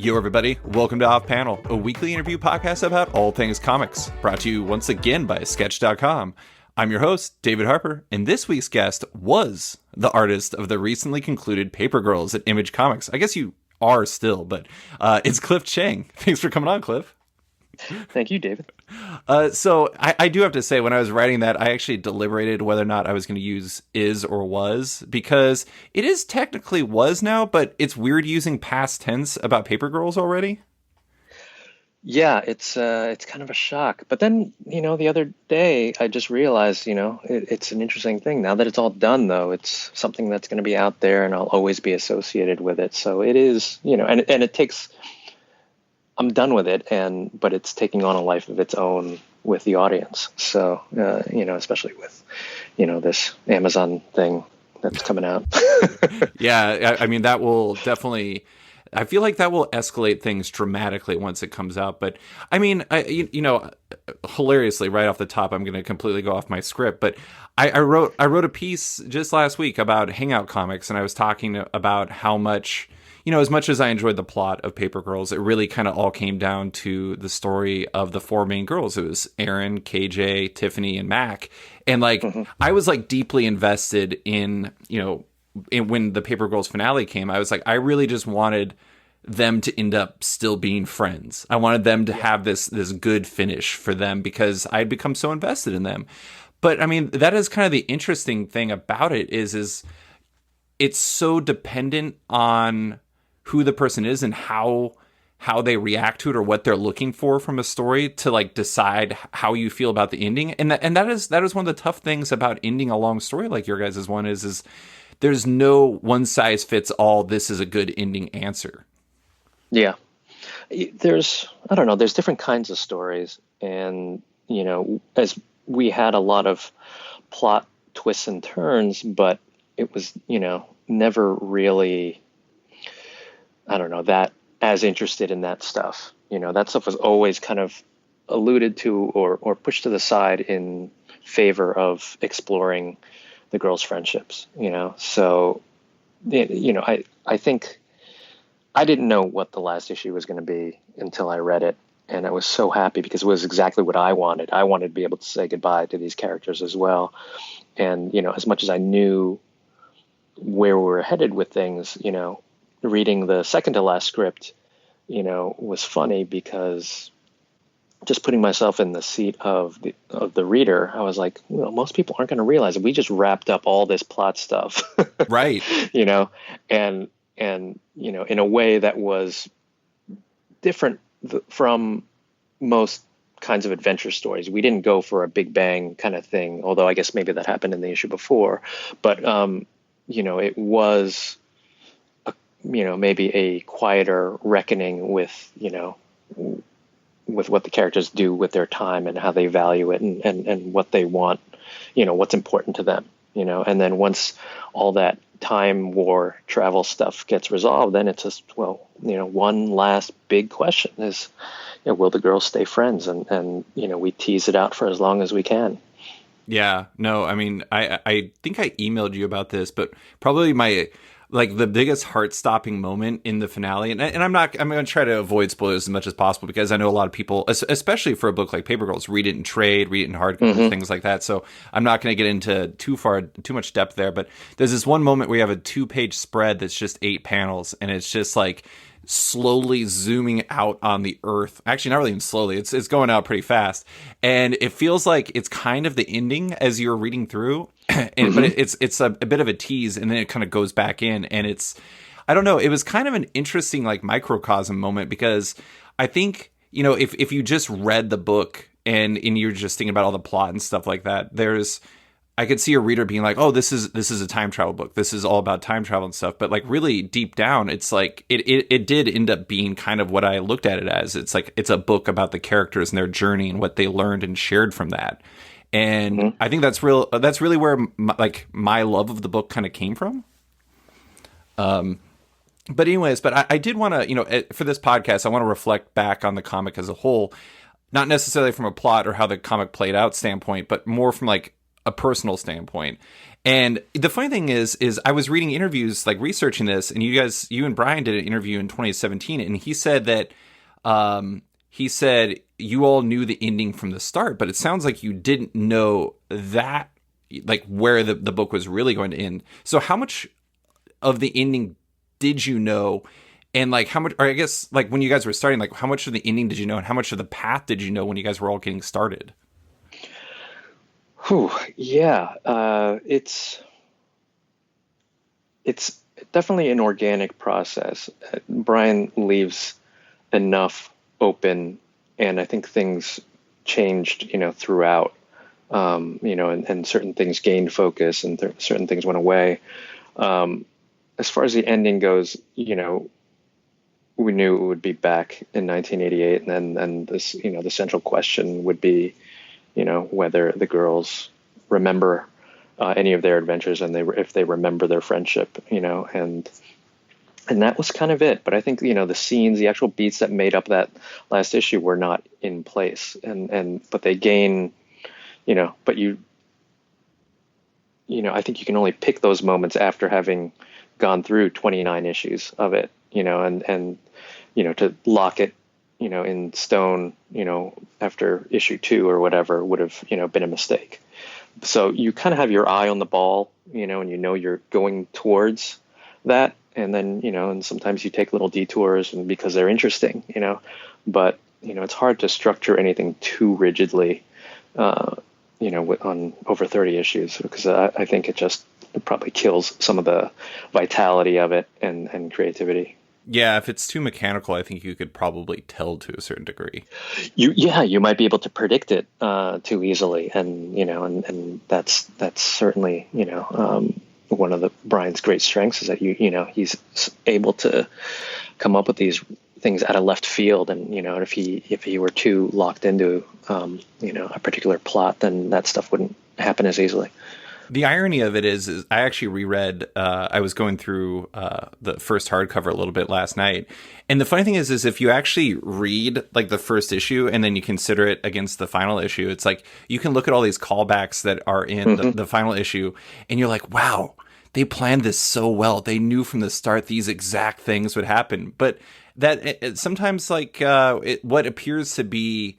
Yo, everybody. Welcome to Off Panel, a weekly interview podcast about all things comics, brought to you once again by Sketch.com. I'm your host, David Harper, and this week's guest was the artist of the recently concluded Paper Girls at Image Comics. I guess you are still, but it's Cliff Chiang. Thanks for coming on, Cliff. Thank you, David. So I do have to say, when I was writing that, I actually deliberated whether or not I was going to use is or was, because it is technically was now, but it's weird using past tense about Paper Girls already. Yeah, it's kind of a shock. But then, the other day I just realized, it's an interesting thing. Now that it's all done, though, it's something that's going to be out there and I'll always be associated with it. So it is, and it takes... I'm done with it, but it's taking on a life of its own with the audience. So, especially with, this Amazon thing that's coming out. Yeah, I mean, that will definitely, I feel like that will escalate things dramatically once it comes out. But I mean, hilariously, right off the top, I'm going to completely go off my script, but I wrote a piece just last week about Hangout Comics, and I was talking about how much, as much as I enjoyed the plot of Paper Girls, it really kind of all came down to the story of the four main girls. It was Erin, KJ, Tiffany, and Mac. And I was deeply invested in when the Paper Girls finale came. I was like, I really just wanted them to end up still being friends. I wanted them to have this good finish for them because I'd become so invested in them. But I mean, that is kind of the interesting thing about it is it's so dependent on who the person is and how they react to it or what they're looking for from a story to decide how you feel about the ending. And that is one of the tough things about ending a long story like your guys' one is there's no one size fits all, this is a good ending answer. Yeah. There's different kinds of stories. And, as we had a lot of plot twists and turns, but it was, never really, that as interested in that stuff. That stuff was always kind of alluded to or pushed to the side in favor of exploring the girls' friendships, So, I think I didn't know what the last issue was going to be until I read it. And I was so happy because it was exactly what I wanted. I wanted to be able to say goodbye to these characters as well. And, as much as I knew where we were headed with things, reading the second to last script, was funny because just putting myself in the seat of the reader, I was like, most people aren't going to realize that we just wrapped up all this plot stuff. Right. And in a way that was different from most kinds of adventure stories. We didn't go for a big bang kind of thing, although I guess maybe that happened in the issue before. But, it was, maybe a quieter reckoning with, with what the characters do with their time and how they value it and what they want, what's important to them, and then once all that time war travel stuff gets resolved, then it's just, one last big question is, will the girls stay friends? And we tease it out for as long as we can. Yeah, no, I mean, I think I emailed you about this, but probably the biggest heart-stopping moment in the finale, and I'm going to try to avoid spoilers as much as possible because I know a lot of people, especially for a book like Paper Girls, read it in trade, read it in hardcover, things like that. So I'm not going to get into too much depth there. But there's this one moment where you have a 2-page spread that's just 8 panels, and it's just slowly zooming out on the earth. Actually, not really even slowly. It's going out pretty fast, and it feels like it's kind of the ending as you're reading through. But it's a bit of a tease, and then it kind of goes back in, and I don't know. It was kind of an interesting microcosm moment because I think if you just read the book and you're just thinking about all the plot and stuff like that, I could see a reader being like, oh, this is a time travel book. This is all about time travel and stuff. But really deep down, it's it did end up being kind of what I looked at it as. It's it's a book about the characters and their journey and what they learned and shared from that. And I think that's really where my love of the book kind of came from. But anyways, I did want to, for this podcast, I want to reflect back on the comic as a whole, not necessarily from a plot or how the comic played out standpoint, but more from a a personal standpoint. And the funny thing is I was reading interviews, like researching this, and you and Brian did an interview in 2017, and he said that you all knew the ending from the start, but it sounds like you didn't know that, like where the book was really going to end. So how much of the ending did you know? And like how much, or I guess like when you guys were starting, like how much of the ending did you know, and how much of the path did you know when you guys were all getting started? Whew, yeah, it's definitely an organic process. Brian leaves enough open, and I think things changed, throughout, and certain things gained focus, and certain things went away. As far as the ending goes, we knew it would be back in 1988, and then this, the central question would be, whether the girls remember any of their adventures, and if they remember their friendship, and that was kind of it. But I think, the scenes, the actual beats that made up that last issue were not in place, but they gain, but I think you can only pick those moments after having gone through 29 issues of it, and to lock it, in stone, after issue 2 or whatever would have, been a mistake. So you kind of have your eye on the ball, and you're going towards that. And then, and sometimes you take little detours and because they're interesting, but, it's hard to structure anything too rigidly, on over 30 issues, because I think it probably kills some of the vitality of it and creativity. Yeah, if it's too mechanical, I think you could probably tell to a certain degree. You might be able to predict it too easily, and and that's certainly one of Brian's great strengths is that he's able to come up with these things out of left field, and if he were too locked into a particular plot, then that stuff wouldn't happen as easily. The irony of it is I actually reread, I was going through the first hardcover a little bit last night. And the funny thing is if you actually read like the first issue and then you consider it against the final issue, it's like you can look at all these callbacks that are in the final issue and you're like, wow, they planned this so well. They knew from the start these exact things would happen. But that sometimes like what appears to be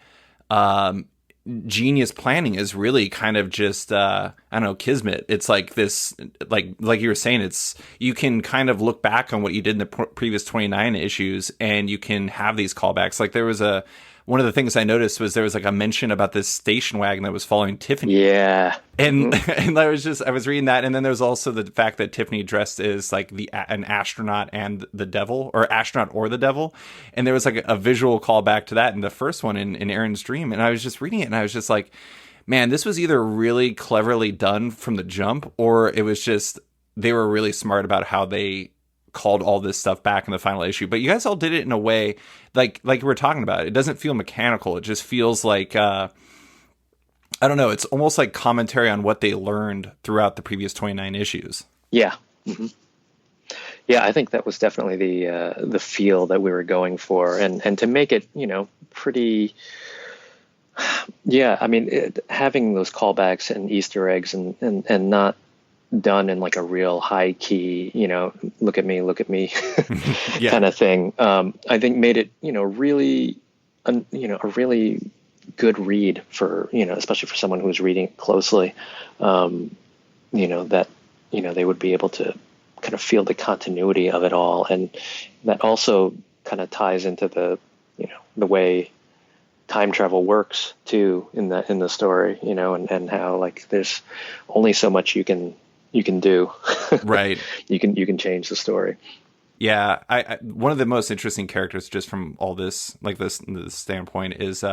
genius planning is really kind of just I don't know, kismet. It's like this, like you were saying, it's you can kind of look back on what you did in the previous 29 issues and you can have these callbacks. Like there was one of the things I noticed was there was like a mention about this station wagon that was following Tiffany. Yeah. And and I was reading that, and then there's also the fact that Tiffany dressed as like an astronaut and the devil, or astronaut or the devil, and there was like a visual callback to that in the first one in Aaron's dream. And I was just reading it, and I was just like, man, this was either really cleverly done from the jump, or it was just they were really smart about how they called all this stuff back in the final issue. But you guys all did it in a way like we were talking about. It doesn't feel mechanical. It just feels like I don't know. It's almost like commentary on what they learned throughout the previous 29 issues. Yeah. Mm-hmm. Yeah, I think that was definitely the feel that we were going for, and to make it, pretty. Yeah, I mean, having those callbacks and Easter eggs, and not done in like a real high key, look at me Yeah. kind of thing. I think made it, really, a really good read for, especially for someone who's reading it closely, that, they would be able to kind of feel the continuity of it all. And that also kind of ties into the way time travel works too in the story, and how like there's only so much you can do. Right. You can change the story. Yeah, I one of the most interesting characters just from all this, like this standpoint, is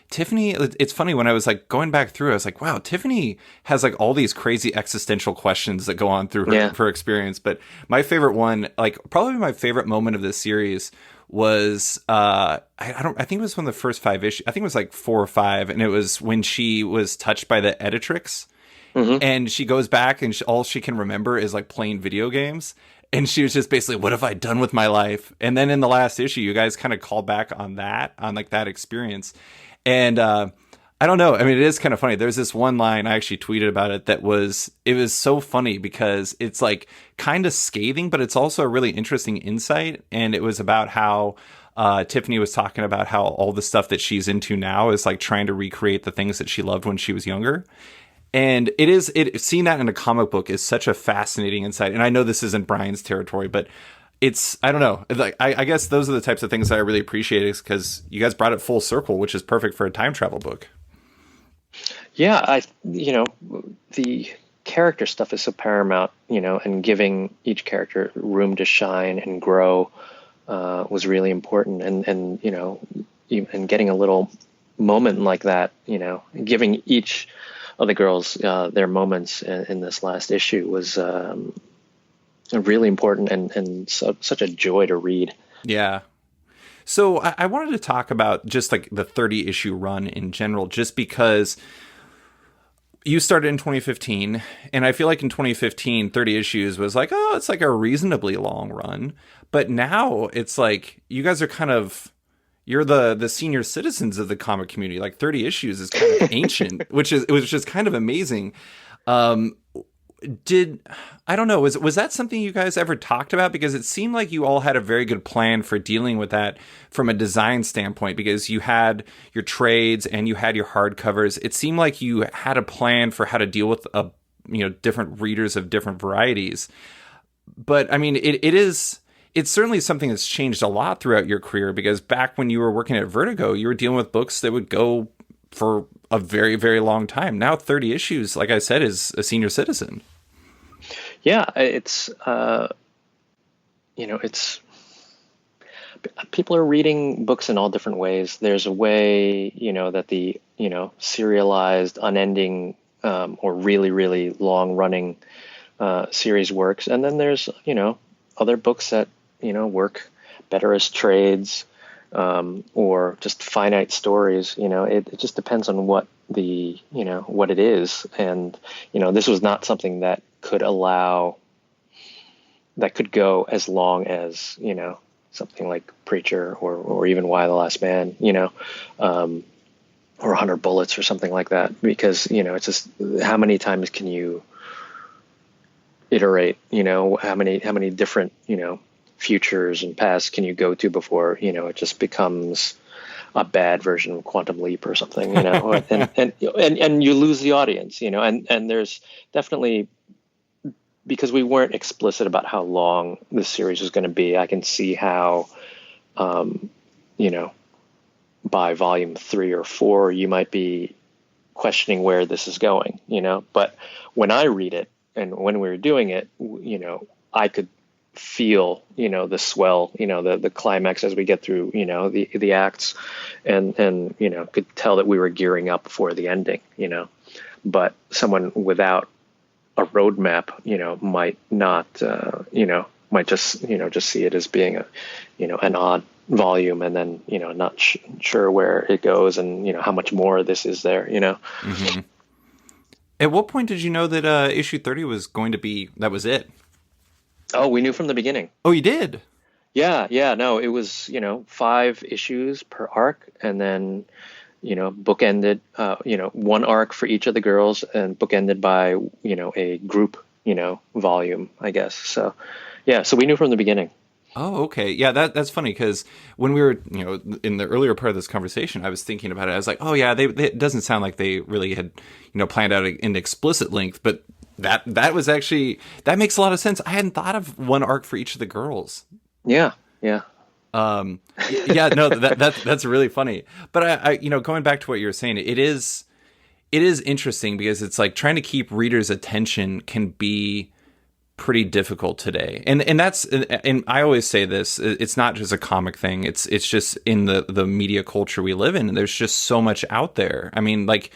Tiffany. It's funny, when I was like going back through, I was like, wow, Tiffany has like all these crazy existential questions that go on through her experience. But my favorite one, like probably my favorite moment of this series was I think it was one of the first 5 issues. I think it was like 4 or 5, and it was when she was touched by the editrix. Mm-hmm. And she goes back and all she can remember is like playing video games. And she was just basically, what have I done with my life? And then in the last issue, you guys kind of called back on that, on like that experience. And I don't know. I mean, it is kind of funny. There's this one line I actually tweeted about it it was so funny because it's like kind of scathing, but it's also a really interesting insight. And it was about how Tiffany was talking about how all the stuff that she's into now is like trying to recreate the things that she loved when she was younger. And seeing that in a comic book is such a fascinating insight. And I know this isn't Brian's territory, but I don't know. Like, I guess those are the types of things that I really appreciate, is because you guys brought it full circle, which is perfect for a time travel book. Yeah, the character stuff is so paramount, and giving each character room to shine and grow was really important. And even getting a little moment like that, giving each of the girls their moments in this last issue was really important and such a joy to read. Yeah. So I wanted to talk about just like the 30 issue run in general, just because you started in 2015, and I feel like in 2015, 30 issues was like, oh, it's like a reasonably long run. But now it's like you guys are you're the senior citizens of the comic community. Like 30 issues is kind of ancient, which was just kind of amazing. I don't know, was that something you guys ever talked about? Because it seemed like you all had a very good plan for dealing with that from a design standpoint, because you had your trades and you had your hardcovers. It seemed like you had a plan for how to deal with different readers of different varieties. But I mean, it's certainly something that's changed a lot throughout your career, because back when you were working at Vertigo, you were dealing with books that would go for a very, very long time. Now 30 issues, like I said, is a senior citizen. Yeah, it's people are reading books in all different ways. There's a way, that the, serialized, unending, or really, really long running series works. And then there's, other books that, work better as trades, or just finite stories. It just depends on what what it is. And, this was not something that could go as long as, something like Preacher or even Why the Last Man, or 100 Bullets or something like that, because, it's just, how many times can you iterate, how many different, futures and pasts can you go to before, it just becomes a bad version of Quantum Leap or something, and you lose the audience, and there's definitely, because we weren't explicit about how long this series was going to be, I can see how, by volume 3 or 4, you might be questioning where this is going, but when I read it and when we were doing it, I could feel, the swell, the climax as we get through, the acts, and could tell that we were gearing up for the ending, but someone without a roadmap, might not, might just see it as being an odd volume, and then, not sure where it goes, and, how much more this is there, Mm-hmm. At what point did you know that issue 30 was going to be, that was it? Oh, we knew from the beginning. Oh, you did? Yeah. No, it was, 5 issues per arc, and then, bookended, one arc for each of the girls, and bookended by, a group, volume, I guess. So, yeah, so we knew from the beginning. Oh, okay. Yeah, that's funny, because when we were, in the earlier part of this conversation, I was thinking about it. I was like, oh, yeah, it doesn't sound like they really had, planned out an explicit length, but that was actually, that makes a lot of sense. I hadn't thought of one arc for each of the girls. Yeah. Yeah, no, that's really funny. But I going back to what you were saying, it is interesting, because it's like trying to keep readers' attention can be pretty difficult today. And that's, and I always say this, it's not just a comic thing. It's just in the media culture we live in. And there's just so much out there. I mean, like,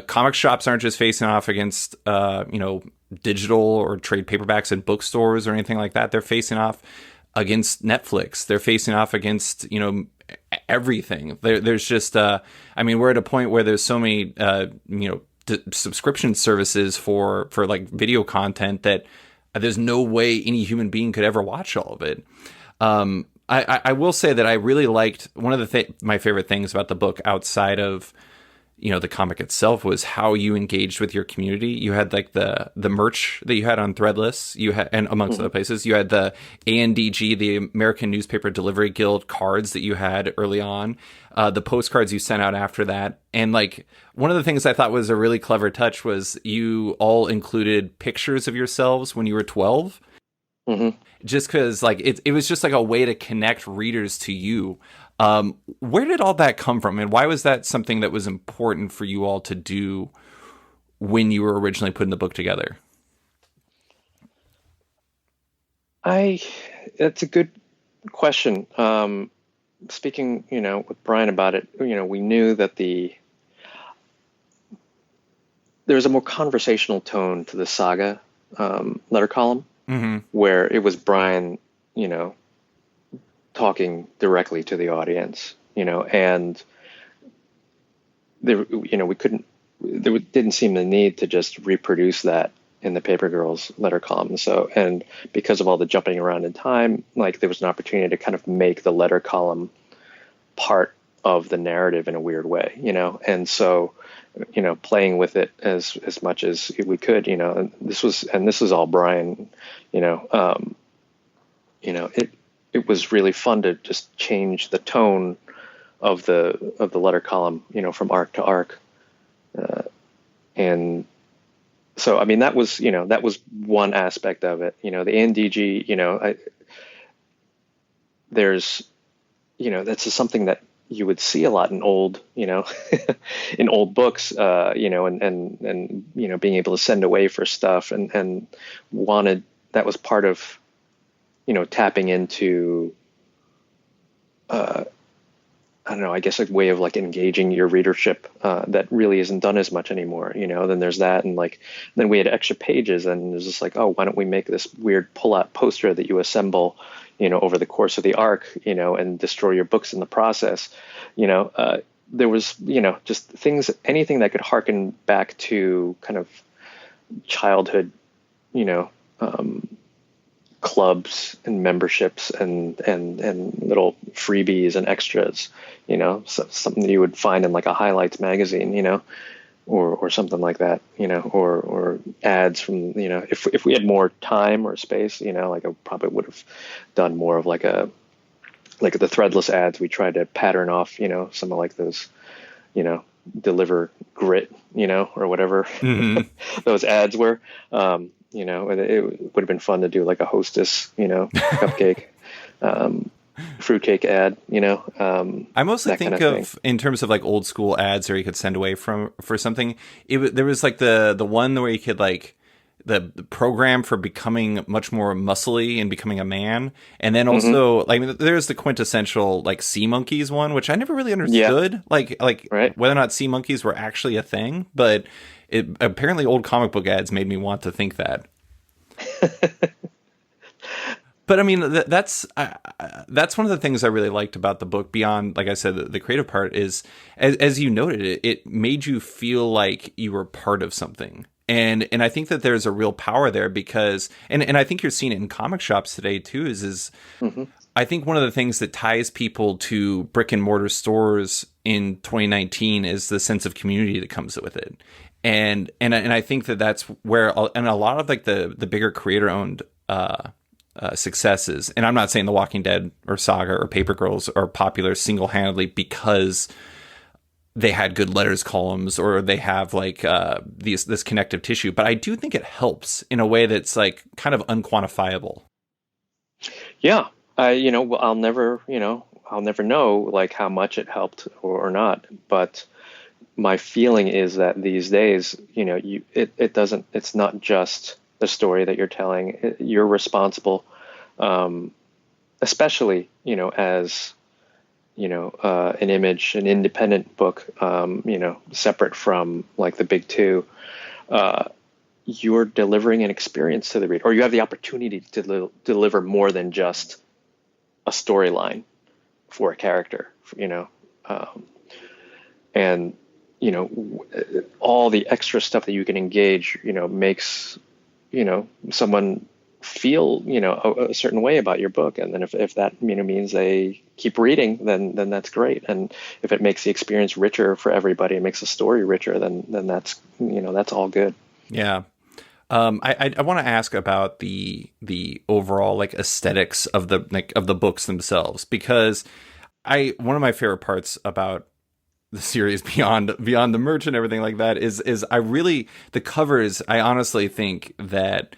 comic shops aren't just facing off against, digital or trade paperbacks in bookstores or anything like that. They're facing off against Netflix. They're facing off against, everything. There's just, we're at a point where there's so many, subscription services for like video content that there's no way any human being could ever watch all of it. I will say that I really liked one of my favorite things about the book, outside of, the comic itself was how you engaged with your community. You had like the merch that you had on Threadless, you had, and amongst other places, you had the ANDG, the American Newspaper Delivery Guild cards that you had early on, the postcards you sent out after that. And like one of the things I thought was a really clever touch was you all included pictures of yourselves when you were 12. Mm-hmm. Just because like it was just like a way to connect readers to you. Where did all that come from, and why was that something that was important for you all to do when you were originally putting the book together? That's a good question. Speaking, with Brian about it, we knew that there was a more conversational tone to the saga letter column, where it was Brian, talking directly to the audience, and there, didn't seem the need to just reproduce that in the Paper Girls letter column. So, and because of all the jumping around in time, like there was an opportunity to kind of make the letter column part of the narrative in a weird way, and so, playing with it as much as we could, and this was all Brian, it was really fun to just change the tone of the letter column, from arc to arc. And so, I mean, that was one aspect of it, the NDG, there's, that's just something that you would see a lot in old, in old books, and being able to send away for stuff and that was part of, tapping into, I don't know, I guess a way of like engaging your readership that really isn't done as much anymore, then there's that. And like, then we had extra pages and it was just like, oh, why don't we make this weird pull out poster that you assemble, over the course of the arc, and destroy your books in the process. There was, just things, anything that could harken back to kind of childhood, clubs and memberships and little freebies and extras, so something that you would find in like a highlights magazine, or something like that, or ads from, if we had more time or space, like I probably would have done more of like the Threadless ads. We tried to pattern off, some of like those, deliver grit, or whatever those ads were. And it would have been fun to do like a Hostess, cupcake, fruitcake ad, I mostly think kind of in terms of like old school ads where you could send away for something. There was like the one where you could like the program for becoming much more muscly and becoming a man. And then also like there's the quintessential like sea monkeys one, which I never really understood, like right. whether or not sea monkeys were actually a thing, but apparently old comic book ads made me want to think that. But I mean, that's one of the things I really liked about the book. Beyond, like I said, the creative part is, as you noted, it made you feel like you were part of something, and I think that there's a real power there because, and I think you're seeing it in comic shops today too. Is I think one of the things that ties people to brick and mortar stores in 2019 is the sense of community that comes with it. And I think that's where, and a lot of like the bigger creator owned successes, and I'm not saying The Walking Dead or Saga or Paper Girls are popular single handedly because they had good letters columns or they have like this connective tissue, but I do think it helps in a way that's like kind of unquantifiable. Yeah, I'll never know like how much it helped or not, but my feeling is that these days, it's not just the story that you're telling. You're responsible, especially, as, an image, an independent book, separate from like the big two, you're delivering an experience to the reader, or you have the opportunity to deliver more than just a storyline for a character, and all the extra stuff that you can engage, makes, someone feel, a certain way about your book. And then if that, means they keep reading, then that's great. And if it makes the experience richer for everybody, it makes the story richer, then that's, that's all good. Yeah. I want to ask about the overall like aesthetics of the books themselves, because one of my favorite parts about the series beyond the merch and everything like that is I really, the covers, I honestly think that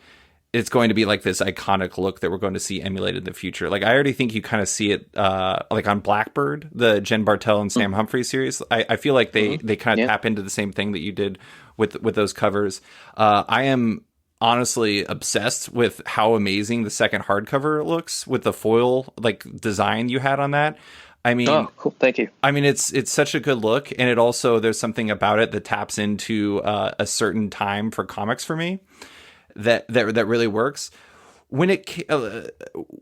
it's going to be like this iconic look that we're going to see emulated in the future. Like I already think you kind of see it like on Blackbird, the Jen Bartel and Sam Humphrey series. I feel like they kind of tap into the same thing that you did with those covers. I am honestly obsessed with how amazing the second hardcover looks with the foil like design you had on that. I mean, oh, cool. Thank you. I mean, it's such a good look, and it also, there's something about it that taps into a certain time for comics for me that really works. When it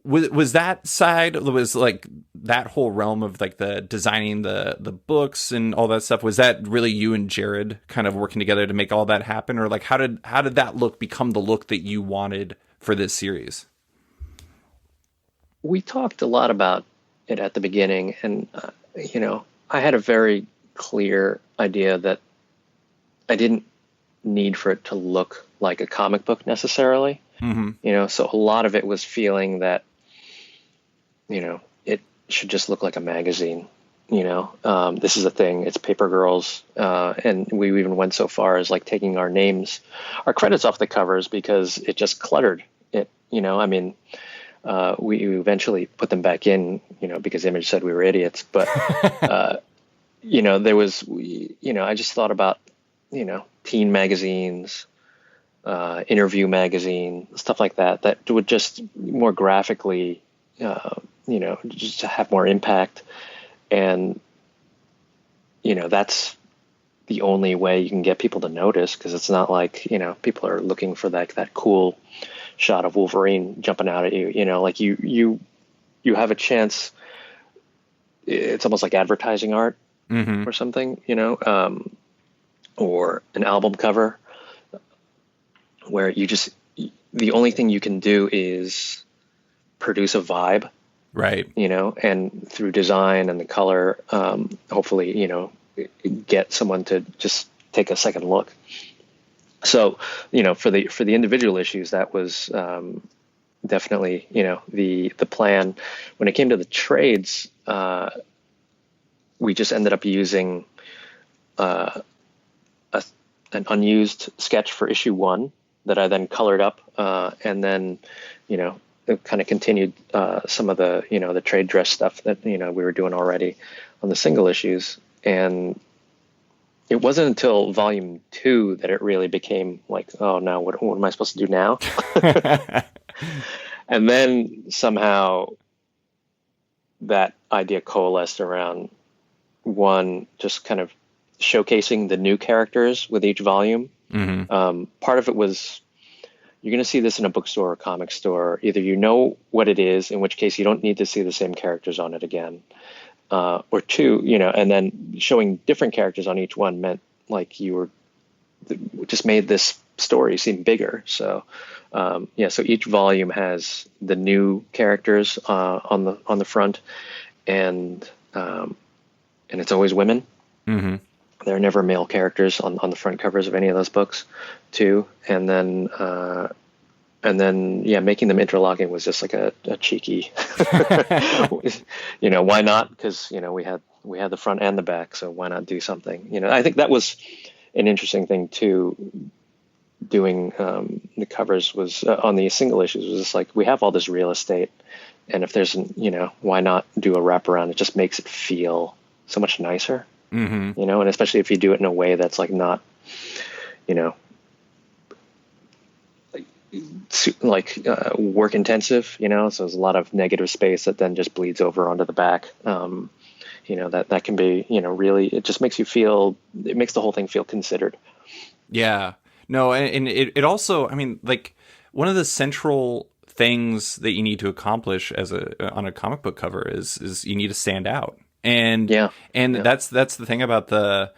was that side, was like that whole realm of like the designing the books and all that stuff, was that really you and Jared kind of working together to make all that happen, or like how did that look become the look that you wanted for this series? We talked a lot about it at the beginning, and I had a very clear idea that I didn't need for it to look like a comic book necessarily. So a lot of it was feeling that it should just look like a magazine. This is a thing, it's Paper Girls, and we even went so far as like taking our credits off the covers because it just cluttered it. We eventually put them back in, because Image said we were idiots. But, there was, I just thought about, teen magazines, interview magazine, stuff like that would just more graphically, just to have more impact. And, that's the only way you can get people to notice, because it's not like, people are looking for that cool shot of Wolverine jumping out at you, like you have a chance. It's almost like advertising art or something, or an album cover where the only thing you can do is produce a vibe, right? And through design and the color, hopefully, get someone to just take a second look. So, for the individual issues, that was definitely, the plan. When it came to the trades, we just ended up using an unused sketch for issue 1 that I then colored up, and then, it kind of continued some of the, the trade dress stuff that, we were doing already on the single issues. And it wasn't until volume 2 that it really became like, oh no, what am I supposed to do now? And then somehow that idea coalesced around one, just kind of showcasing the new characters with each volume. Part of it was, you're going to see this in a bookstore or comic store. Either you know what it is, in which case you don't need to see the same characters on it again. Or 2, and then showing different characters on each one meant like just made this story seem bigger. So, so each volume has the new characters on the front, and it's always women. There are never male characters on the front covers of any of those books, too. And then making them interlocking was just like a cheeky, why not? Because, we had the front and the back, so why not do something? I think that was an interesting thing too, doing the covers was on the single issues, was just like, we have all this real estate, and if there's, why not do a wraparound? It just makes it feel so much nicer, and especially if you do it in a way that's like not, work intensive, so there's a lot of negative space that then just bleeds over onto the back. That can be, really, it just makes it makes the whole thing feel considered. Yeah, no. And it also, I mean, like, one of the central things that you need to accomplish on a comic book cover is you need to stand out. And that's the thing about the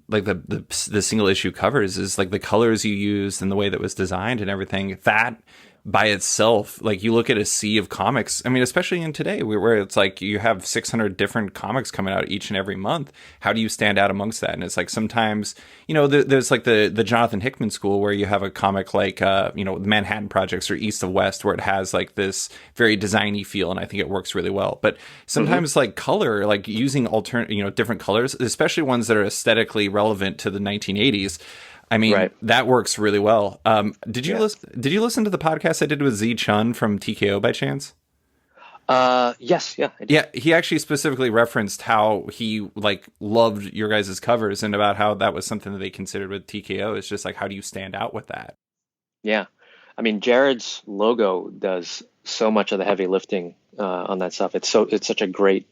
like the single issue covers is like the colors you used and the way that was designed and everything. That by itself, like you look at a sea of comics. I mean, especially in today where it's like you have 600 different comics coming out each and every month. How do you stand out amongst that? And it's like sometimes, there's like the Jonathan Hickman school where you have a comic like, the Manhattan Projects or East of West, where it has like this very designy feel. And I think it works really well. But sometimes like color, like using different colors, especially ones that are aesthetically relevant to the 1980s. I mean, right. That works really well. Did you listen to the podcast I did with Z Chun from TKO by chance? Yes, yeah. Yeah, he actually specifically referenced how he like loved your guys' covers and about how that was something that they considered with TKO. It's just like, how do you stand out with that? Yeah. I mean, Jared's logo does so much of the heavy lifting on that stuff. It's such a great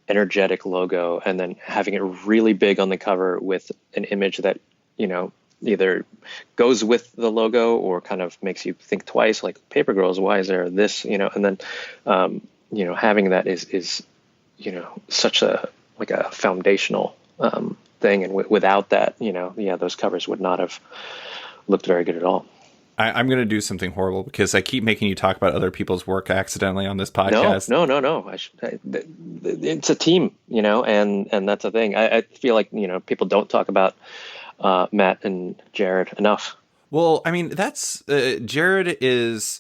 energetic logo, and then having it really big on the cover with an image that, either goes with the logo or kind of makes you think twice, like Paper Girls, why is there this, and then, having that is such a foundational thing. And without that, those covers would not have looked very good at all. I'm going to do something horrible because I keep making you talk about other people's work accidentally on this podcast. No. It's a team, and that's the thing. I feel like, people don't talk about Matt and Jared enough. Well, I mean, that's Jared is.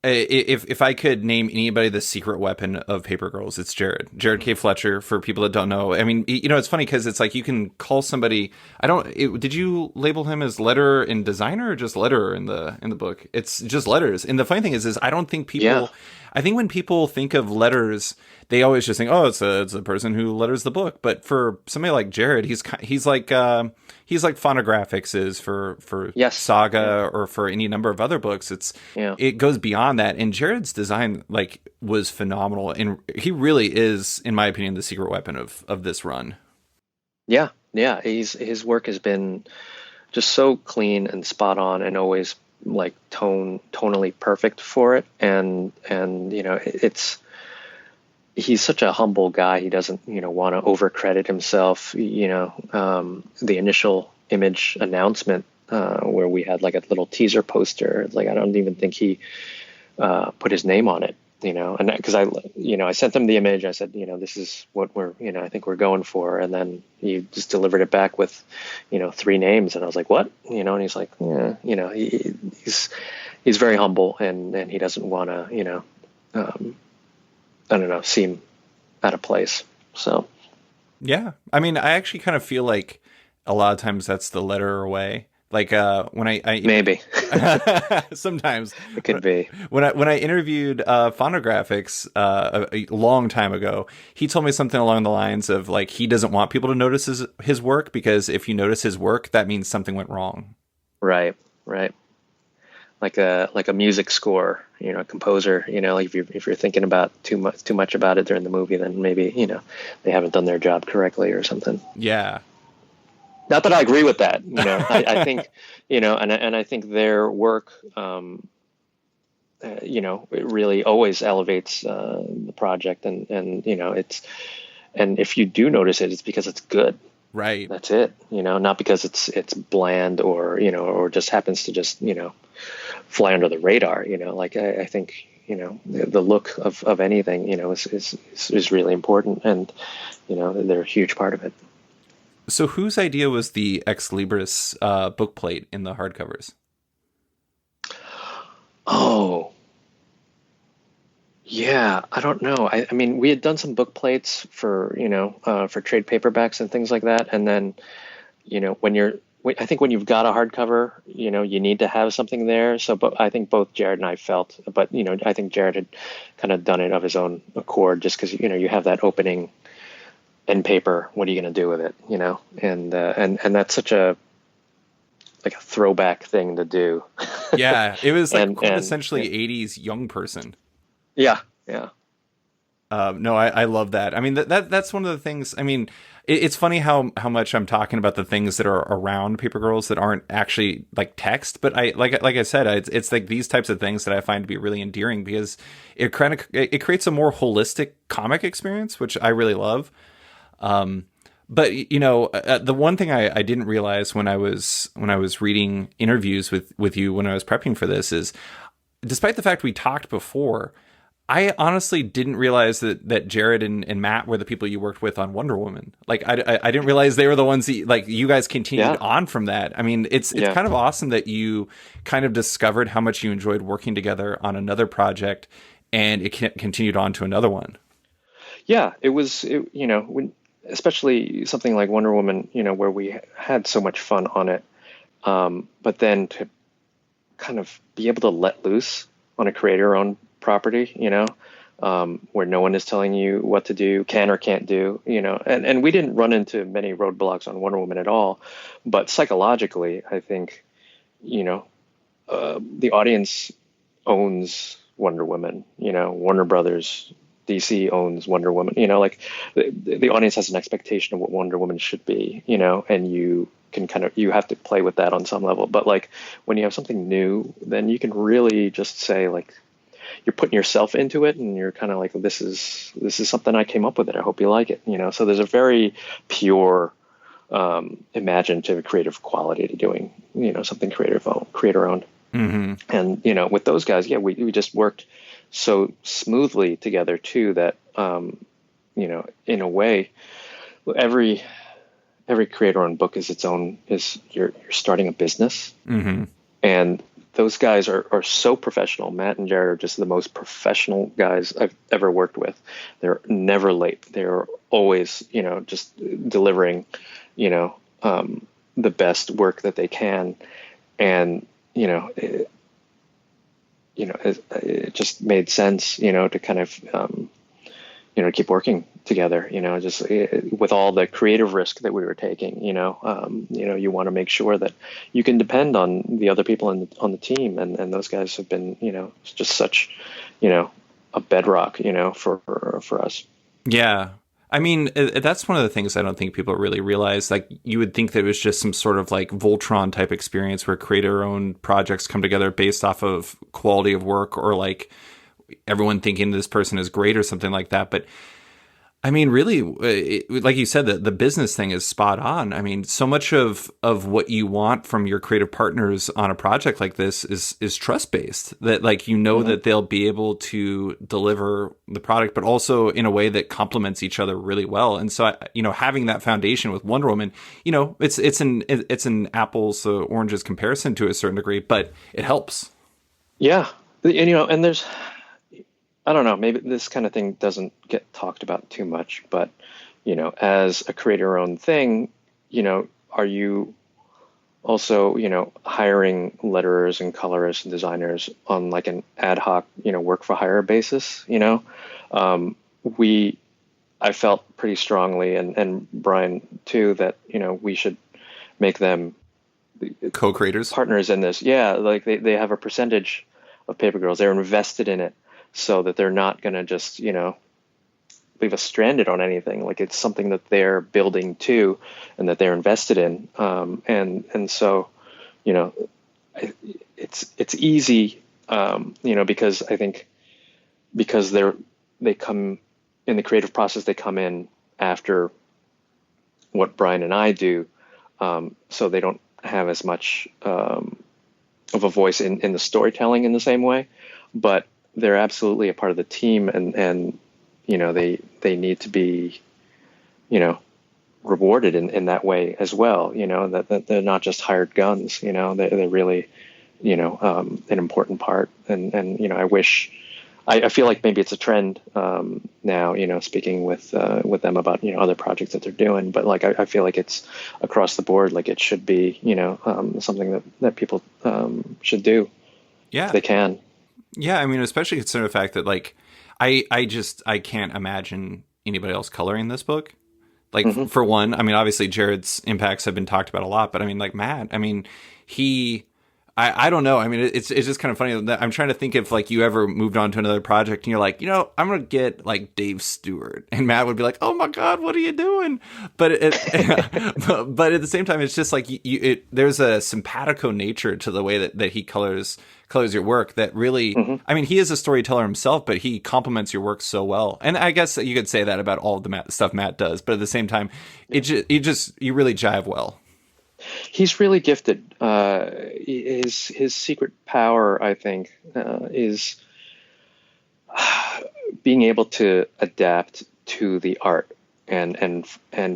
If I could name anybody the secret weapon of Paper Girls, it's Jared. Jared K. Fletcher, for people that don't know. I mean, it's funny because it's like you can call somebody. Did you label him as letterer and designer or just letterer in the book? It's just letters. And the funny thing is I don't think people. Yeah. I think when people think of letters, they always just think, oh, it's a person who letters the book. But for somebody like Jared, he's like Phonographics is for yes. Saga or for any number of other books. It goes beyond that. And Jared's design was phenomenal, and he really is, in my opinion, the secret weapon of this run. Yeah. His work has been just so clean and spot on, and always like tonally perfect for it. And he's such a humble guy. He doesn't, want to overcredit himself. The initial Image announcement where we had like a little teaser poster, it's like, I don't even think he put his name on it, and because I sent him the image. I said, this is what we're, I think we're going for. And then he just delivered it back with, 3 names. And I was like, what? And he's like, yeah, he's very humble, and he doesn't want to, I don't know, seem out of place. So, yeah, I mean, I actually kind of feel like a lot of times that's the letterer way. Like when I maybe sometimes it could be when I interviewed Phonographics a long time ago, he told me something along the lines of like he doesn't want people to notice his work, because if you notice his work, that means something went wrong. Right. Like a music score, a composer, like if you're thinking about too much about it during the movie, then maybe, they haven't done their job correctly or something. Yeah. Not that I agree with that, I think, and I think their work, it really always elevates the project, and and if you do notice it, it's because it's good. Right. That's it. Not because it's bland or just happens to just, fly under the radar. I think, the look of anything, is really important, and, they're a huge part of it. So whose idea was the Ex Libris book plate in the hardcovers? Oh, yeah, I don't know. I mean, we had done some book plates for, for trade paperbacks and things like that. And then, I think when you've got a hardcover, you need to have something there. So, but I think both Jared and I felt, but, I think Jared had kind of done it of his own accord, just because, you have that opening end paper. What are you going to do with it? And that's such a throwback thing to do. Yeah. It was like essentially 80s young person. Yeah. No, I love that. I mean, that's one of the things. I mean, it's funny how much I'm talking about the things that are around Paper Girls that aren't actually like text, but like I said, it's like these types of things that I find to be really endearing, because it creates a more holistic comic experience, which I really love. But the one thing I didn't realize when I was reading interviews with you when I was prepping for this is, despite the fact we talked before, I honestly didn't realize that Jared and Matt were the people you worked with on Wonder Woman. Like, I didn't realize they were the ones that, like, you guys continued Yeah. on from that. I mean, it's Yeah. kind of awesome that you kind of discovered how much you enjoyed working together on another project, and it continued on to another one. Yeah, when, especially something like Wonder Woman, where we had so much fun on it. But then to kind of be able to let loose on a creator-owned property, where no one is telling you what to do, can or can't do, and we didn't run into many roadblocks on Wonder Woman at all. But psychologically, I think, the audience owns Wonder Woman, Warner Brothers, DC owns Wonder Woman, like the audience has an expectation of what Wonder Woman should be, and you can you have to play with that on some level. But like when you have something new, then you can really just say, like, you're putting yourself into it, and you're kind of like, this is something I came up with it. I hope you like it. So there's a very pure, imaginative, creative quality to doing, something creator owned. Mm-hmm. And, with those guys, yeah, we just worked so smoothly together too, that, in a way, every creator owned book is you're starting a business. Mm-hmm. And those guys are so professional. Matt and Jared are just the most professional guys I've ever worked with. They're never late. They're always, just delivering, the best work that they can. And, it just made sense, to kind of, keep working together, just with all the creative risk that we were taking, you want to make sure that you can depend on the other people on the team. And those guys have been, just such, a bedrock, for us. Yeah. I mean, that's one of the things I don't think people really realize. Like, you would think that it was just some sort of like Voltron type experience where creator-owned projects come together based off of quality of work, or like everyone thinking this person is great or something like that. But I mean, really, like you said, the business thing is spot on. I mean, so much of what you want from your creative partners on a project like this is trust based. That, like, Mm-hmm. that they'll be able to deliver the product, but also in a way that complements each other really well. And so, having that foundation with Wonder Woman, it's an apples to oranges comparison to a certain degree, but it helps. Yeah. And there's, I don't know, maybe this kind of thing doesn't get talked about too much, but, as a creator-owned thing, are you also, hiring letterers and colorists and designers on like an ad hoc, work for hire basis? I felt pretty strongly, and Brian too, that, we should make them Co-creators. partners in this. Yeah, like they have a percentage of Paper Girls. They're invested in it, so that they're not going to just, leave us stranded on anything. Like, it's something that they're building too, and that they're invested in. And so, it's easy, because I think because they come in the creative process, they come in after what Brian and I do. So they don't have as much, of a voice in the storytelling in the same way, but they're absolutely a part of the team, and they need to be, rewarded in that way as well. That they're not just hired guns. They're really, an important part. And I feel like maybe it's a trend now. Speaking with them about other projects that they're doing, but like I feel like it's across the board. Like, it should be something that people should do. Yeah. If they can. Yeah, I mean, especially considering the fact that, like, I can't imagine anybody else coloring this book. Like, Mm-hmm. for one, I mean, obviously Jared's impacts have been talked about a lot, but I mean, like, Matt, I mean, I don't know. I mean, it's just kind of funny that I'm trying to think if like you ever moved on to another project and you're like, I'm gonna get like Dave Stewart, and Matt would be like, oh my god, what are you doing? But but at the same time, it's just like there's a simpatico nature to the way that he colors your work that really, I mean, he is a storyteller himself, but he complements your work so well. And I guess you could say that about all of the stuff Matt does, but at the same time, you really jive well. He's really gifted. His secret power, I think, is being able to adapt to the art, and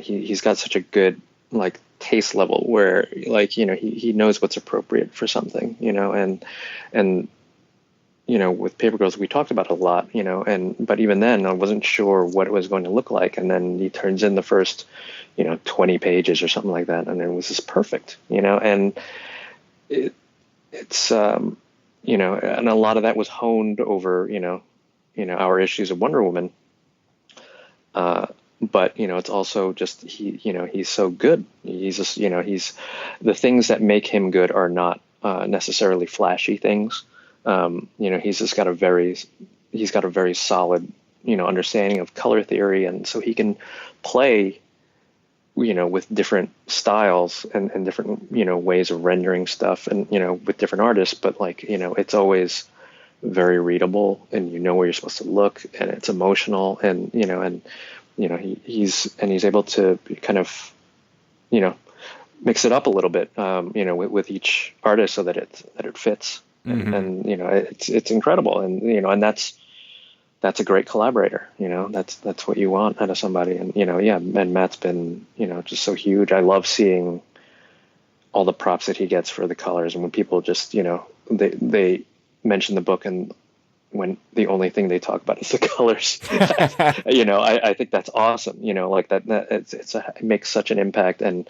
he's got such a good like taste level where like he knows what's appropriate for something, and with Paper Girls we talked about it a lot, but even then I wasn't sure what it was going to look like, and then he turns in the first 20 pages or something like that, and it was just perfect, and it's and a lot of that was honed over our issues of Wonder Woman, but it's also just he's so good. He's just he's the things that make him good are not necessarily flashy things. He's just got a very solid understanding of color theory, and so he can play with different styles and different ways of rendering stuff, and with different artists, but like it's always very readable, and where you're supposed to look, and it's emotional, and he's able to kind of mix it up a little bit with each artist so that it fits. Mm-hmm. And it's incredible, and that's a great collaborator. That's what you want out of somebody. And and Matt's been just so huge. I love seeing all the props that he gets for the colors, and when people just they mention the book, and when the only thing they talk about is the colors, I think that's awesome. Like that it makes such an impact, and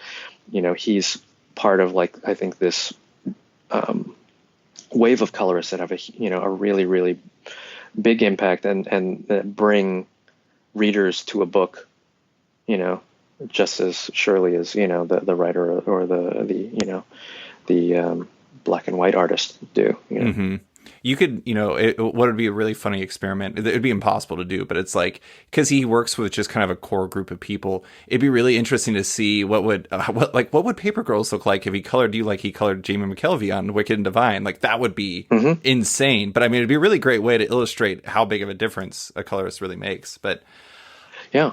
he's part of like I think this wave of colorists that have a really, really big impact and that bring readers to a book, just as surely as the writer or the black and white artist do. Mm-hmm. You could, what would be a really funny experiment? It'd be impossible to do, but it's like, because he works with just kind of a core group of people, it'd be really interesting to see what would Paper Girls look like if he colored you like he colored Jamie McKelvey on Wicked and Divine. Like that would be insane. But I mean, it'd be a really great way to illustrate how big of a difference a colorist really makes. But yeah,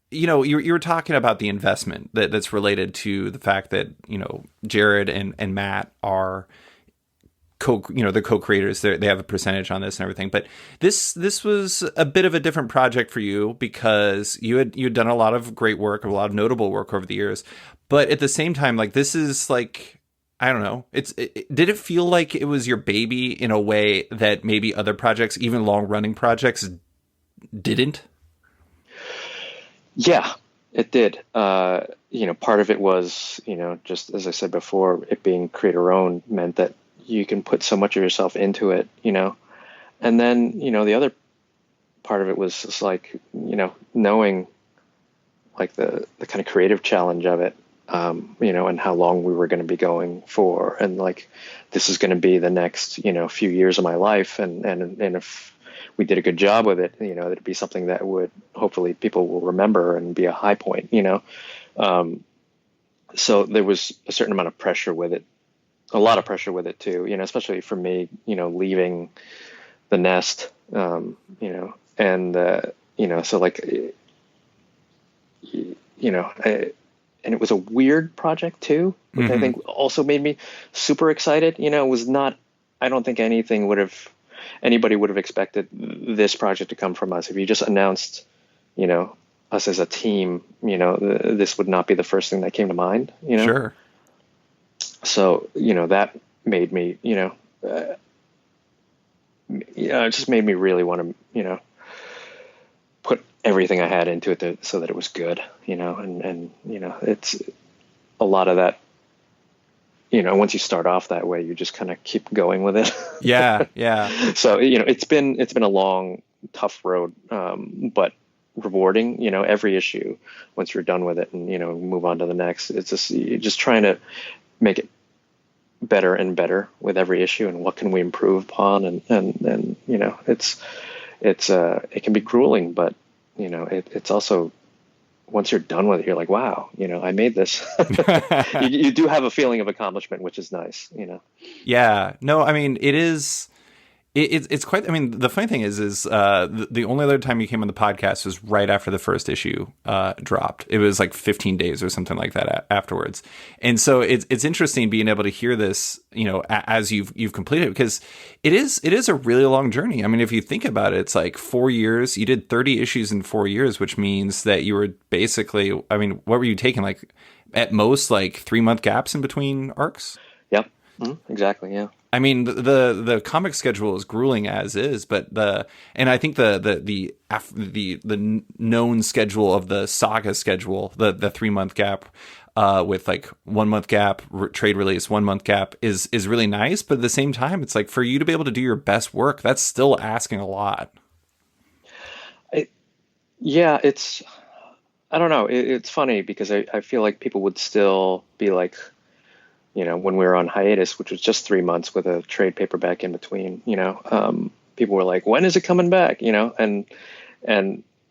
you were talking about the investment that's related to the fact that Jared and Matt are the co-creators. They have a percentage on this and everything, but this was a bit of a different project for you because you'd done a lot of great work, a lot of notable work over the years, but at the same time, like this is like, I don't know, did it feel like it was your baby in a way that maybe other projects, even long-running projects, didn't? Yeah, it did. Part of it was just as I said before, it being creator-owned meant that you can put so much of yourself into it, and then, the other part of it was just like, knowing like the kind of creative challenge of it, and how long we were going to be going for. And like, this is going to be the next, few years of my life. And if we did a good job with it, it'd be something that would hopefully people will remember and be a high point, so there was a certain amount of pressure with it. A lot of pressure with it too, especially for me, leaving the nest, and so like, and it was a weird project too, which I think also made me super excited. It was not, I don't think anybody would have expected this project to come from us. If you just announced, us as a team, this would not be the first thing that came to mind, Sure. So, that made me, it just made me really want to, put everything I had into it so that it was good, and it's a lot of that, once you start off that way, you just kind of keep going with it. Yeah. Yeah. So, it's been a long, tough road, but rewarding, every issue once you're done with it and, move on to the next. It's just, you're just trying to make it better and better with every issue, and what can we improve upon, and it can be grueling, but it's also, once you're done with it, you're like, wow, I made this. You do have a feeling of accomplishment, which is nice. Yeah, no, I mean, it is. It's quite. I mean, the funny thing is the only other time you came on the podcast was right after the first issue dropped. It was like 15 days or something like that afterwards, and so it's interesting being able to hear this, as you've completed it, because it is a really long journey. I mean, if you think about it, it's like 4 years. You did 30 issues in 4 years, which means that you were basically. I mean, what were you taking, like at most like 3 month gaps in between arcs? Yep. Exactly. Yeah. I mean, the comic schedule is grueling as is, but and I think the known schedule of the saga schedule, the 3 month gap, with like 1 month gap, trade release, 1 month gap is really nice. But at the same time, it's like, for you to be able to do your best work, that's still asking a lot. Yeah, I don't know. It's funny because I feel like people would still be like, when we were on hiatus, which was just 3 months with a trade paperback in between, people were like, when is it coming back? And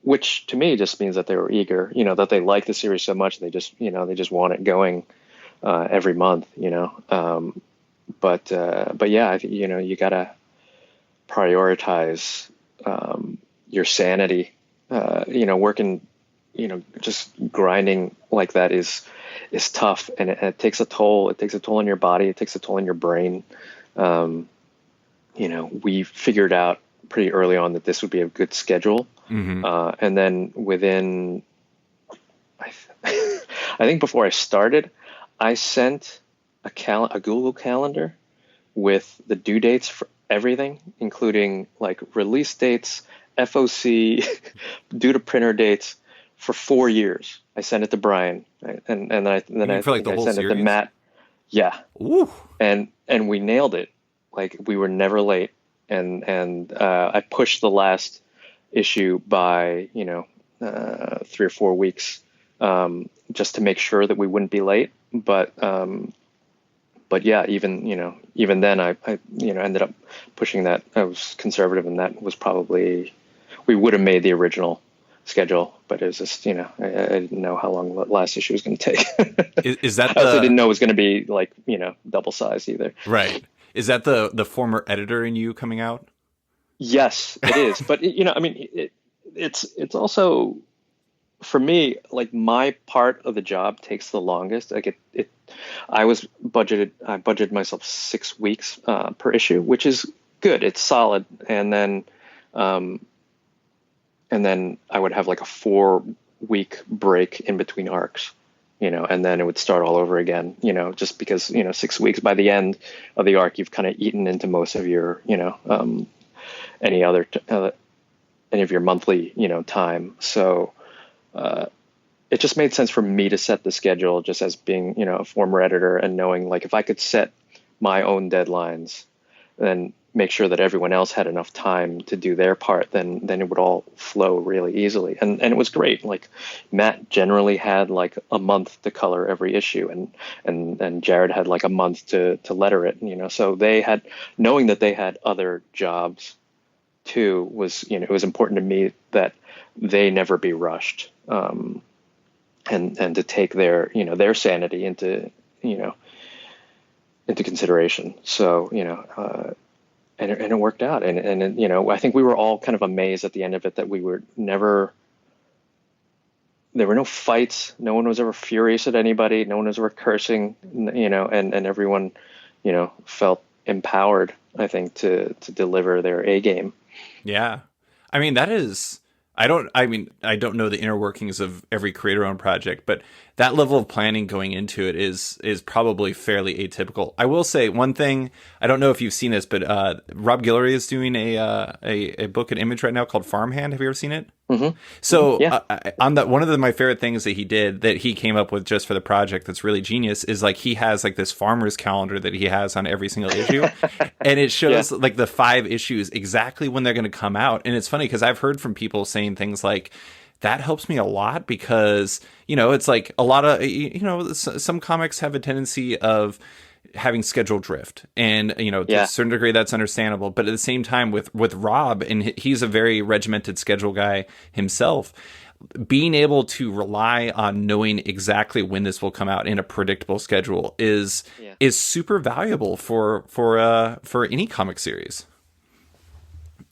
which to me just means that they were eager, that they like the series so much, they just want it going every month. But yeah, I think, you gotta prioritize your sanity. Working, just grinding like that is tough, and it takes a toll. It takes a toll on your body. It takes a toll on your brain. We figured out pretty early on that this would be a good schedule. Mm-hmm. And then within, I think before I started, I sent a Google Calendar with the due dates for everything, including like release dates, FOC, due to printer dates, for 4 years. I sent it to Brian, and then I For like the whole sent it to series? Matt. Yeah. Ooh. And we nailed it. Like, we were never late. And I pushed the last issue by 3 or 4 weeks, just to make sure that we wouldn't be late. But yeah, even then I ended up pushing that. I was conservative, and that was probably, we would have made the original schedule, but it was just, I didn't know how long the last issue was going to take. Is that I also didn't know it was going to be like, double size either. right? Is that the former editor in you coming out? Yes, it is. But it's also, for me, like, my part of the job takes the longest. Like I budgeted myself 6 weeks per issue, which is good. It's solid. And then I would have like a 4 week break in between arcs, and then it would start all over again, just because, 6 weeks, by the end of the arc, you've kind of eaten into most of your, any of your monthly, time. So it just made sense for me to set the schedule, just as being, a former editor, and knowing, like, if I could set my own deadlines, then make sure that everyone else had enough time to do their part, then it would all flow really easily. And it was great. Like, Matt generally had like a month to color every issue, and Jared had like a month to letter it, so they had, knowing that they had other jobs too, was, it was important to me that they never be rushed, and to take their, their sanity into consideration. So, and it worked out. And I think we were all kind of amazed at the end of it that we were never, there were no fights. No one was ever furious at anybody. No one was ever cursing, and everyone, felt empowered, I think, to deliver their A game. Yeah. I mean, I don't know the inner workings of every creator-owned project, but that level of planning going into it is probably fairly atypical. I will say one thing. I don't know if you've seen this, but Rob Guillory is doing a book and image right now called Farmhand. Have you ever seen it? Mm-hmm. So Yeah. On that, one of my favorite things that he did, that he came up with just for the project, that's really genius, is like, he has like this farmer's calendar that he has on every single issue, and it shows like the 5 issues exactly when they're going to come out. And it's funny because I've heard from people saying things like, that helps me a lot, because it's like a lot of some comics have a tendency of having schedule drift, and to a Yeah. certain degree that's understandable. But at the same time, with Rob, and he's a very regimented schedule guy himself, being able to rely on knowing exactly when this will come out in a predictable schedule Yeah. is super valuable for any comic series.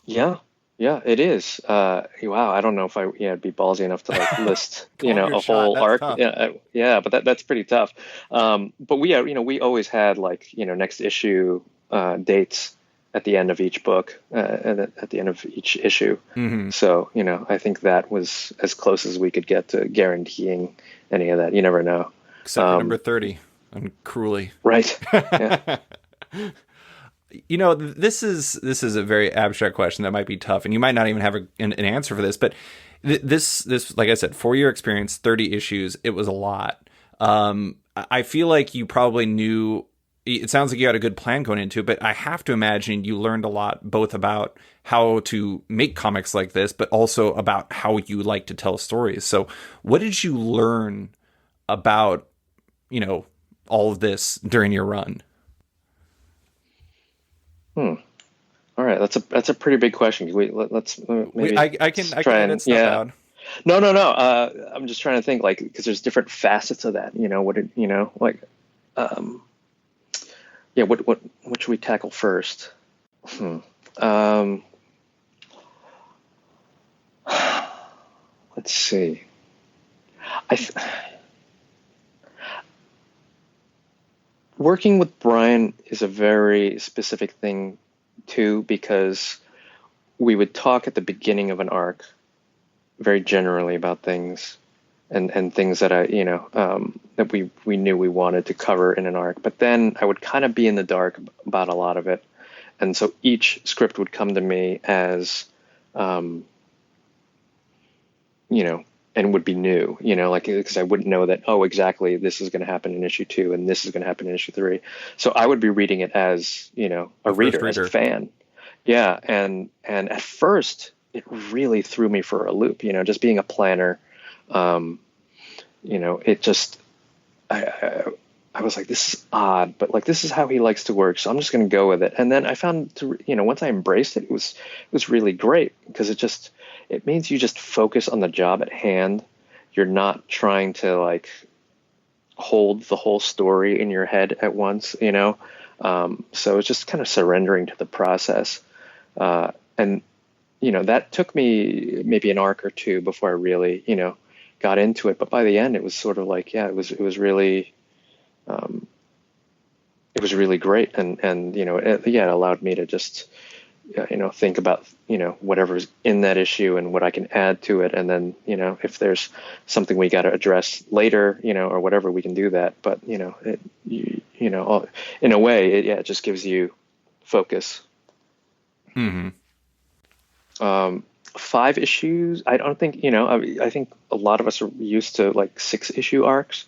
Yeah. Yeah, it is. Wow, I don't know if I'd be ballsy enough to like list, Calling your a shot, whole that's arc. tough. Yeah, yeah, but that's pretty tough. But we always had like, next issue dates at the end of each book, and at the end of each issue. Hmm. So, I think that was as close as we could get to guaranteeing any of that. You never know. Except for number 30 and Cruelly. Right. Yeah. This is a very abstract question that might be tough, and you might not even have an answer for this. But this, like I said, 4-year experience, 30 issues, it was a lot. I feel like you probably knew. It sounds like you had a good plan going into it, but I have to imagine you learned a lot, both about how to make comics like this, but also about how you like to tell stories. So, what did you learn about, all of this during your run? Hmm. All right, that's a pretty big question. Let's maybe I can try edit and stuff yeah. out. No, no, no. I'm just trying to think like because there's different facets of that. What did like um yeah. What should we tackle first? Hmm. Um, let's see. I th- Working with Brian is a very specific thing too because we would talk at the beginning of an arc very generally about things and things that that we knew we wanted to cover in an arc. But then I would kind of be in the dark about a lot of it. And so each script would come to me as, you know, and would be new, like, because I wouldn't know that, oh, exactly, this is going to happen in issue 2 and this is going to happen in issue 3. So I would be reading it as, a The first reader, as a reader. fan. Yeah. And at first it really threw me for a loop, just being a planner. It just, I was like, this is odd, but like, this is how he likes to work. So I'm just going to go with it. And then I found, once I embraced it, it was really great because it means you just focus on the job at hand. You're not trying to like hold the whole story in your head at once. So it's just kind of surrendering to the process. And that took me maybe an arc or two before I really, got into it. But by the end, it was sort of like, yeah, it was really great. And it allowed me to just, think about, whatever's in that issue and what I can add to it. And then, if there's something we got to address later, or whatever, we can do that. But, in a way, it just gives you focus. Hmm. 5 issues. I don't think, I think a lot of us are used to like 6-issue arcs.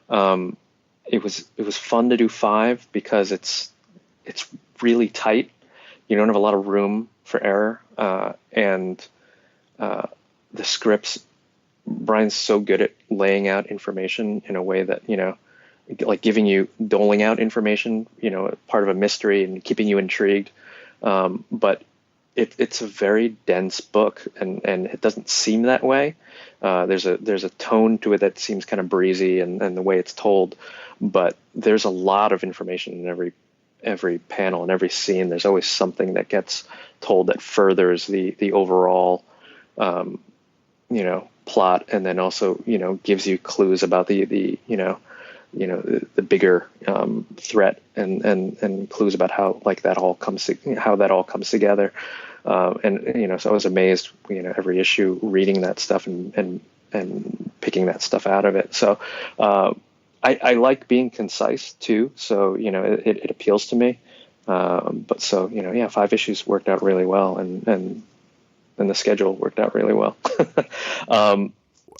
It was fun to do 5 because it's really tight. You don't have a lot of room for error. And the scripts, Brian's so good at laying out information in a way that, like doling out information, part of a mystery and keeping you intrigued. But it's a very dense book and it doesn't seem that way. There's a tone to it that seems kind of breezy and the way it's told, but there's a lot of information in every panel and every scene. There's always something that gets told that furthers the overall, plot. And then also, gives you clues about the bigger threat and clues about how like how that all comes together. So I was amazed, every issue reading that stuff and picking that stuff out of it. So I like being concise too. So it appeals to me. But so 5 issues worked out really well, and the schedule worked out really well.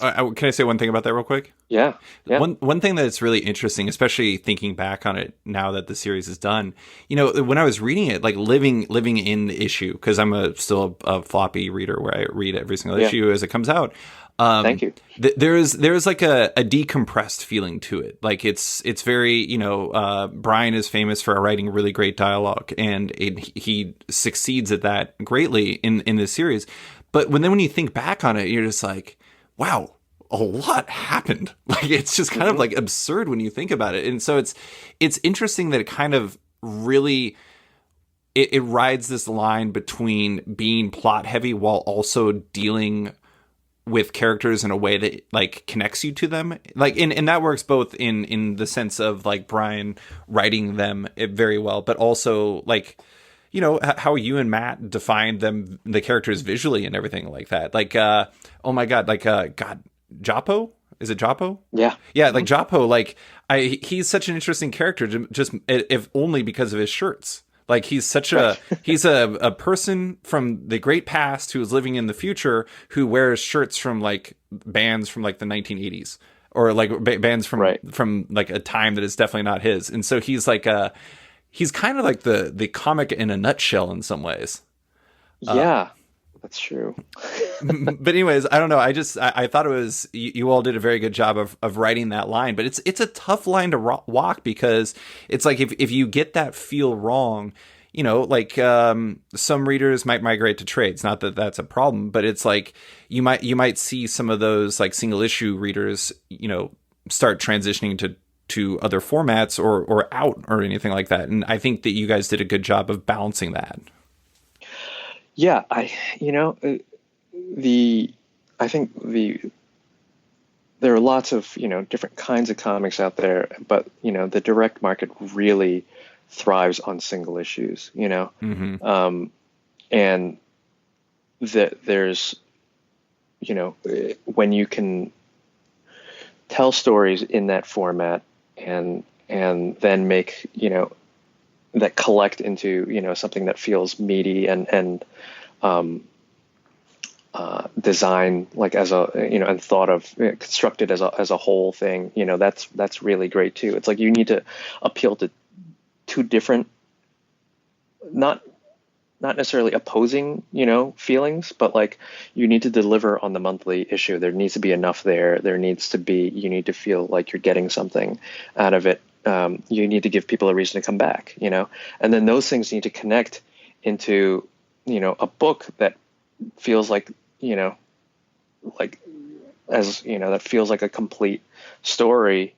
Can I say one thing about that real quick? Yeah. One thing that's really interesting, especially thinking back on it now that the series is done, when I was reading it, like living in the issue, because I'm still a floppy reader where I read every single issue as it comes out. Thank you. There's like a decompressed feeling to it. Like it's very, Brian is famous for writing really great dialogue, and he succeeds at that greatly in this series. But when you think back on it, you're just like, wow, a lot happened. Like it's just kind of like absurd when you think about it. And so it's interesting that it kind of really it rides this line between being plot heavy while also dealing with characters in a way that like connects you to them, like and that works both in the sense of like Brian writing them very well, but also like how you and Matt defined the characters visually and everything like that. Like oh my god, like god, Joppo, is it Joppo? Yeah, like Joppo, like he's such an interesting character, just if only because of his shirts. Like he's such he's a person from the great past who is living in the future who wears shirts from like bands from like the 1980s or like bands from like a time that is definitely not his. And so he's like he's kind of like the comic in a nutshell in some ways. Yeah, that's true. But anyways, I don't know. I thought it was, you all did a very good job of writing that line, but it's a tough line to walk because it's like, if you get that feel wrong, like, some readers might migrate to trades. Not that that's a problem, but it's like, you might see some of those like single issue readers, start transitioning to other formats or out or anything like that. And I think that you guys did a good job of balancing that. Yeah, I think there are lots of different kinds of comics out there, but the direct market really thrives on single issues, and there's when you can tell stories in that format and then make that collect into something that feels meaty and design like as a and thought of constructed as a whole thing, that's really great too. It's like you need to appeal to two different, not necessarily opposing feelings, but like you need to deliver on the monthly issue. There needs to be enough there needs to be, you need to feel like you're getting something out of it. You need to give people a reason to come back, and then those things need to connect into, a book that feels like, like as, that feels like a complete story,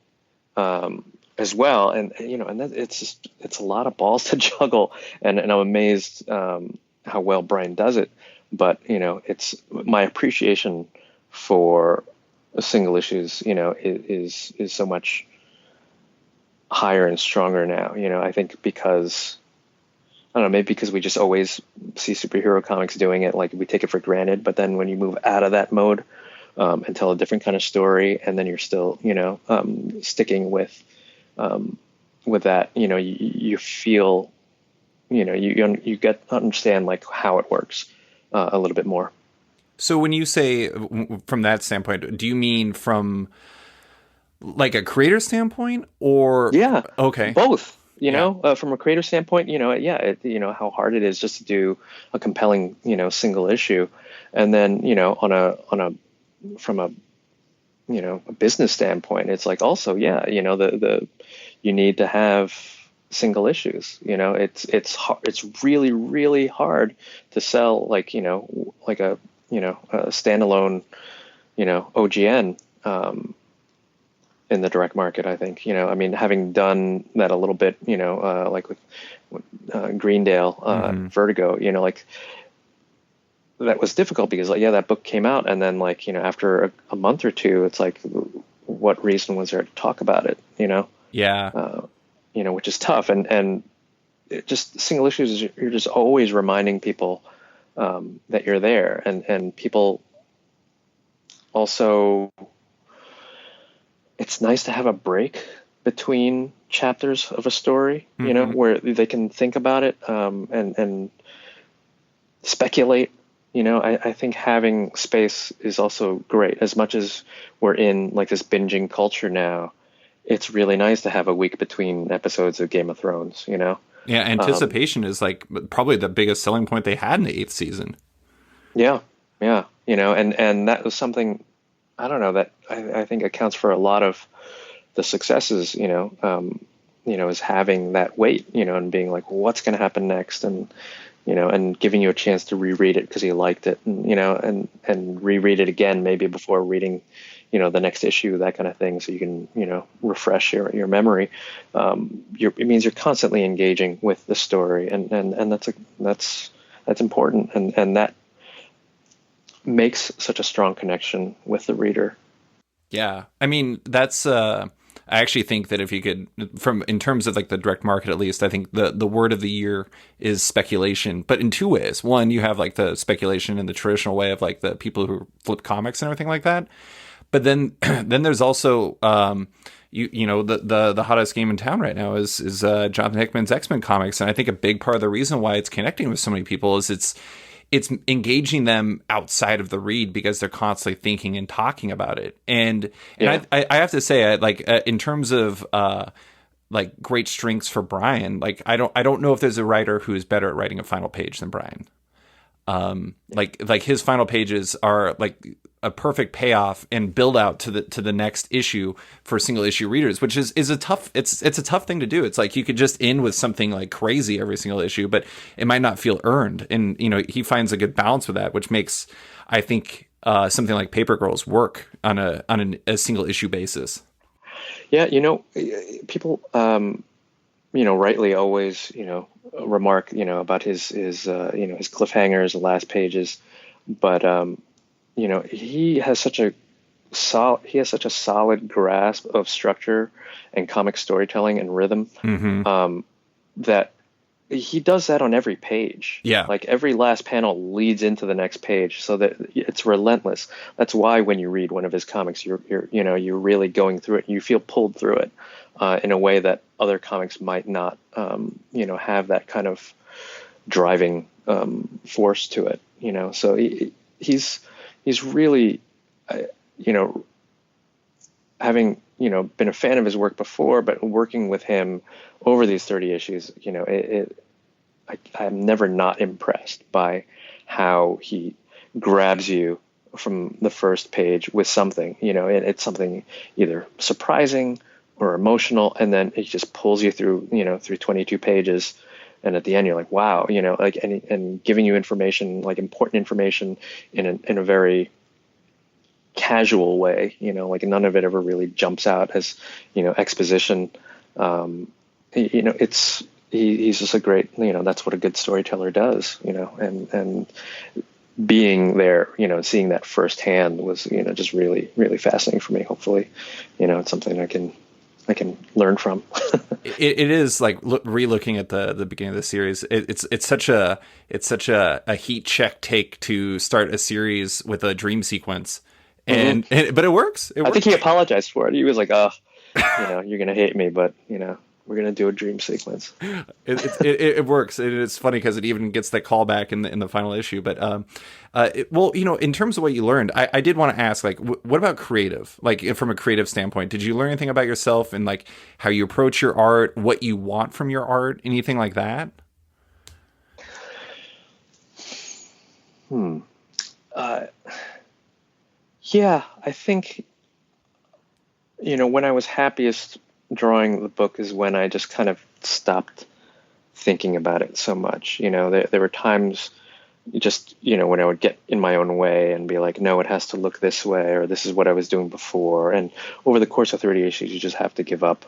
as well. And, and that it's a lot of balls to juggle, and I'm amazed, how well Brian does it. But, it's my appreciation for single issues, is so much higher and stronger now, I think because, I don't know, maybe because we just always see superhero comics doing it, like we take it for granted. But then when you move out of that mode, and tell a different kind of story, and then you're still, sticking with that, you feel, you get to understand like how it works, a little bit more. So when you say from that standpoint, do you mean from like a creator standpoint or? Yeah. Okay. Both. From a creator standpoint, how hard it is just to do a compelling, single issue. And then, from a business standpoint, it's like also, you need to have single issues. It's really, really hard to sell like a standalone, OGN, in the direct market, I think, having done that a little bit, like with Greendale, Vertigo, like that was difficult because that book came out. And then after a month or two, it's like, what reason was there to talk about it? Yeah. Which is tough. And it just single issues, you're just always reminding people, that you're there, and people also, it's nice to have a break between chapters of a story, where they can think about it, and speculate. I think having space is also great. As much as we're in like this binging culture now, it's really nice to have a week between episodes of Game of Thrones, Yeah, anticipation is like probably the biggest selling point they had in the 8th season. Yeah. And that was something I don't know, that I think accounts for a lot of the successes, is having that weight, and being like, well, what's going to happen next? And, and giving you a chance to reread it because you liked it, and, and reread it again, maybe before reading, the next issue, that kind of thing. So you can, refresh your memory. It means you're constantly engaging with the story, and that's important. And that makes such a strong connection with the reader. Yeah. I mean, that's I actually think that if you could, from in terms of like the direct market at least, I think the word of the year is speculation, but in two ways. One, you have like the speculation in the traditional way of like the people who flip comics and everything like that. But then then there's also the hottest game in town right now is Jonathan Hickman's X-Men comics, and I think a big part of the reason why it's connecting with so many people is it's engaging them outside of the read because they're constantly thinking and talking about it. And Yeah. I have to say, in terms of like great strengths for Brian, like I don't know if there's a writer who is better at writing a final page than Brian. Like his final pages are like a perfect payoff and build out to the next issue for single issue readers, which is a tough, it's a tough thing to do. It's like you could just end with something like crazy every single issue, but it might not feel earned. And, he finds a good balance with that, which makes, I think, something like Paper Girls work on a single issue basis. Yeah. People, rightly always, remark, about his cliffhangers, the last pages, but, he has such a solid grasp of structure and comic storytelling and rhythm, that he does that on every page. Yeah. Like every last panel leads into the next page, so that it's relentless. That's why when you read one of his comics, you're really going through it. You feel pulled through it in a way that other comics might not, have that kind of driving force to it. So he's really, having, been a fan of his work before, but working with him over these 30 issues, I'm never not impressed by how he grabs you from the first page with something, it's something either surprising or emotional. And then he just pulls you through, through 22 pages. And at the end, you're like, wow, and giving you information, like important information in a very casual way, like none of it ever really jumps out as, exposition. He's just a great, that's what a good storyteller does, and being there, seeing that firsthand was, just really, really fascinating for me. Hopefully, it's something I can learn from. It is like re-looking at the beginning of the series. It's such a heat check take to start a series with a dream sequence, but it works. I think he apologized for it. He was like, "Oh, you're gonna hate me, but we're gonna do a dream sequence." It works. It's funny because it even gets that callback in the final issue. But in terms of what you learned, I did want to ask, like, what about creative? Like, from a creative standpoint, did you learn anything about yourself and like how you approach your art, what you want from your art, anything like that? Yeah, I think, when I was happiest drawing the book is when I just kind of stopped thinking about it so much. There were times just, when I would get in my own way and be like, no, it has to look this way, or this is what I was doing before. And over the course of 30 issues, you just have to give up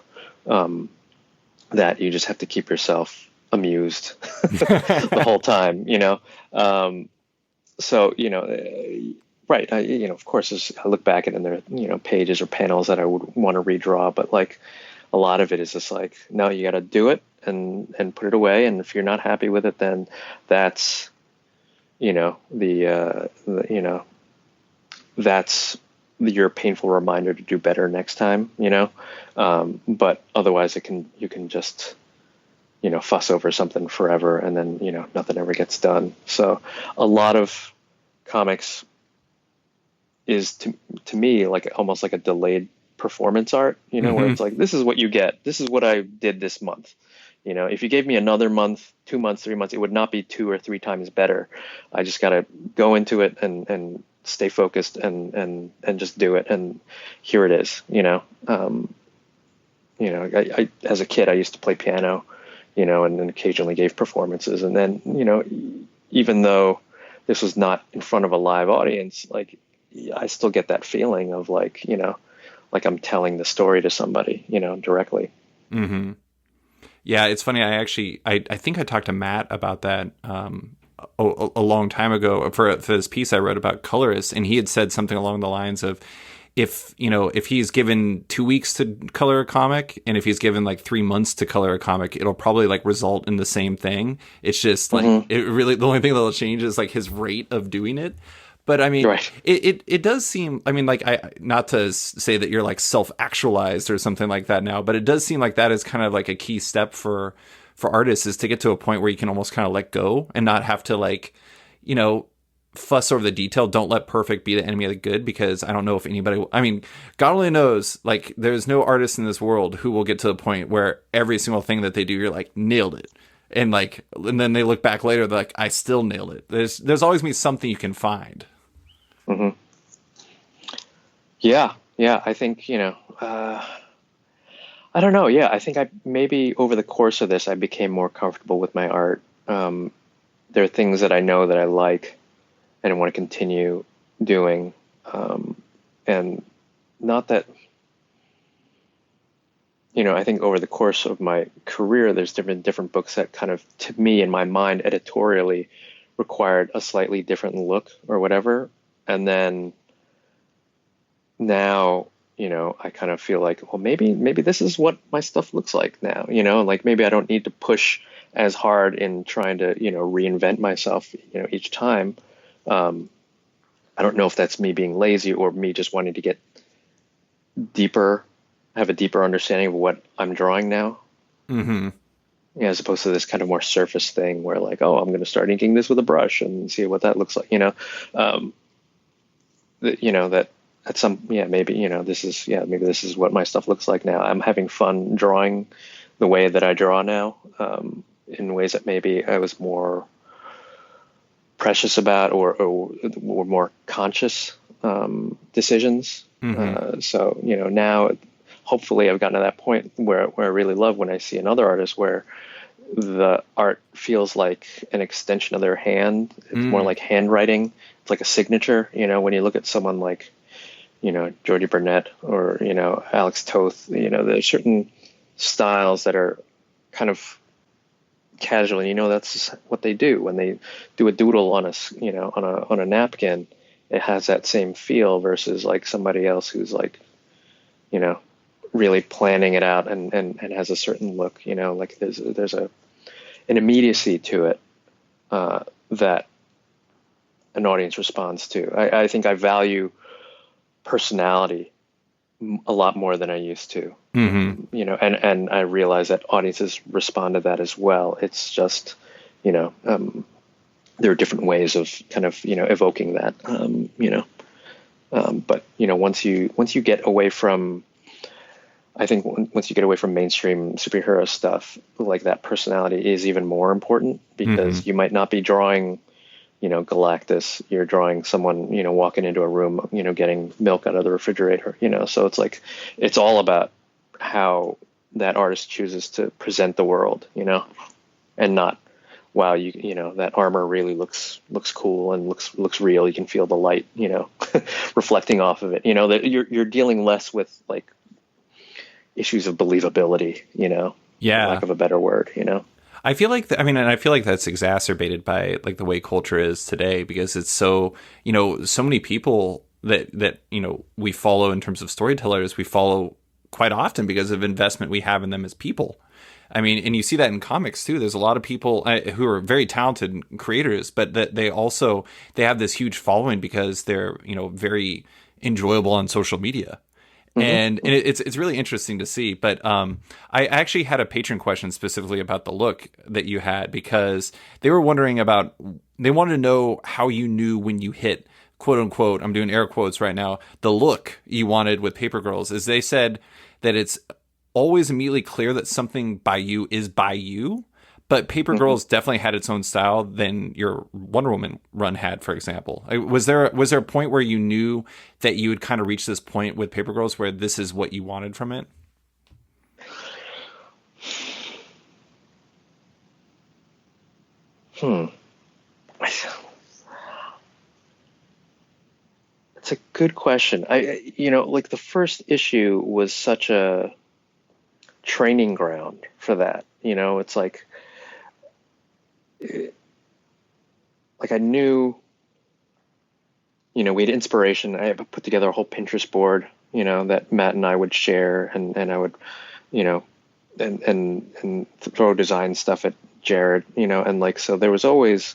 that. You just have to keep yourself amused the whole time, So, right. Of course, as I look back at it, and there are, pages or panels that I would want to redraw, but like a lot of it is just like, no, you got to do it and put it away. And if you're not happy with it, then that's, that's your painful reminder to do better next time, but otherwise you can just, fuss over something forever and then, nothing ever gets done. So a lot of comics is to me like almost like a delayed performance art, where it's like, this is what you get. This is what I did this month. If you gave me another month, 2 months, 3 months, it would not be 2 or 3 times better. I just got to go into it and stay focused and just do it. And here it is, I as a kid, I used to play piano, and then occasionally gave performances. And then, even though this was not in front of a live audience, like I still get that feeling of like, like I'm telling the story to somebody, directly. Mm-hmm. Yeah, it's funny. I think I talked to Matt about that a long time ago for this piece I wrote about colorists, and he had said something along the lines of, if he's given 2 weeks to color a comic, and if he's given like 3 months to color a comic, it'll probably like result in the same thing. It's just like it really, the only thing that'll change is like his rate of doing it. But I mean, Right. it does seem, I mean, like, not to say that you're like self-actualized or something like that now, but it does seem like that is kind of like a key step for artists, is to get to a point where you can almost kind of let go and not have to like, fuss over the detail. Don't let perfect be the enemy of the good, because I don't know if anybody, I mean, God only knows, like, there's no artist in this world who will get to the point where every single thing that they do, you're like, nailed it. And like, and then they look back later, they're like, I still nailed it. There's always be something you can find. Mm-hmm. Yeah. I think, I don't know. Yeah. I think maybe over the course of this, I became more comfortable with my art. There are things that I know that I like and I want to continue doing. And not that, I think over the course of my career, there's different books that kind of, to me, in my mind, editorially required a slightly different look or whatever. And then now, I kind of feel like, well, maybe this is what my stuff looks like now, like maybe I don't need to push as hard in trying to, reinvent myself, each time. I don't know if that's me being lazy or me just wanting to get deeper, have a deeper understanding of what I'm drawing now. Mm-hmm. Yeah, as opposed to this kind of more surface thing where like, oh, I'm going to start inking this with a brush and see what that looks like, that at some, maybe this is what my stuff looks like now. I'm having fun drawing the way that I draw now, in ways that maybe I was more precious about or more conscious decisions. Mm-hmm. So now hopefully I've gotten to that point where I really love when I see another artist where the art feels like an extension of their hand. It's more like handwriting. It's like a signature. When you look at someone like Jordy Burnett or Alex Toth, there's certain styles that are kind of casual, that's what they do when they do a doodle on a napkin. It has that same feel versus like somebody else who's like really planning it out and has a certain look, like there's an immediacy to it that an audience responds to. I think I value personality a lot more than I used to. Mm-hmm. And I realize that audiences respond to that as well. It's just, there are different ways of kind of, evoking that, but once you get away from, I think once you get away from mainstream superhero stuff, like that personality is even more important, because you might not be drawing, Galactus, you're drawing someone, walking into a room, getting milk out of the refrigerator, so it's like, it's all about how that artist chooses to present the world, and not, wow, that armor really looks cool and looks real. You can feel the light, reflecting off of it, that you're dealing less with like issues of believability, Yeah. for lack of a better word, I feel like, and I feel like that's exacerbated by like the way culture is today, because it's so, so many people that, we follow in terms of storytellers, we follow quite often because of investment we have in them as people. I mean, and you see that in comics too. There's a lot of people who are very talented creators, but that they have this huge following because they're, very enjoyable on social media. And it's really interesting to see. But I actually had a patron question specifically about the look that you had, because they were wondering about, they wanted to know how you knew when you hit, quote unquote, I'm doing air quotes right now, the look you wanted with Paper Girls. Is they said that it's always immediately clear that something by you is by you, but Paper Girls definitely had its own style than your Wonder Woman run had, for example. Was there a point where you knew that you would kind of reach this point with Paper Girls where this is what you wanted from it? Hmm. It's a good question. Like the first issue was such a training ground for that. It's like I knew, we had inspiration. I put together a whole Pinterest board, that Matt and I would share, and I would, you know, and throw design stuff at Jared, and like, so there was always,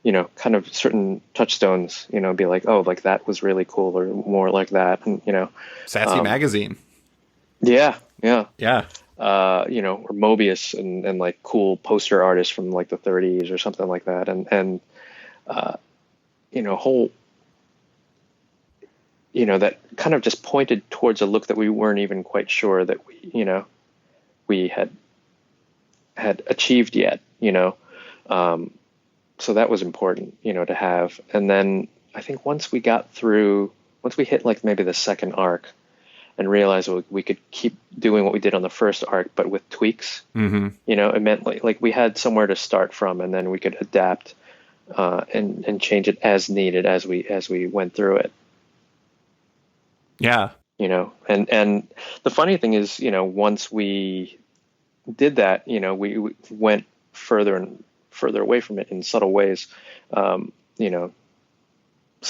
kind of certain touchstones, be like, oh, like that was really cool, or more like that, and Sassy Magazine. Yeah, yeah, Yeah. Or Mobius and like cool poster artists from like the 30s or something like that, and whole, that kind of just pointed towards a look that we weren't even quite sure that we had achieved yet, so that was important, to have. And then I think once we hit like maybe the second arc and realized we could keep doing what we did on the first arc, but with tweaks, it meant like we had somewhere to start from, and then we could adapt and change it as needed as we went through it. Yeah. And the funny thing is, once we did that, we went further and further away from it in subtle ways, so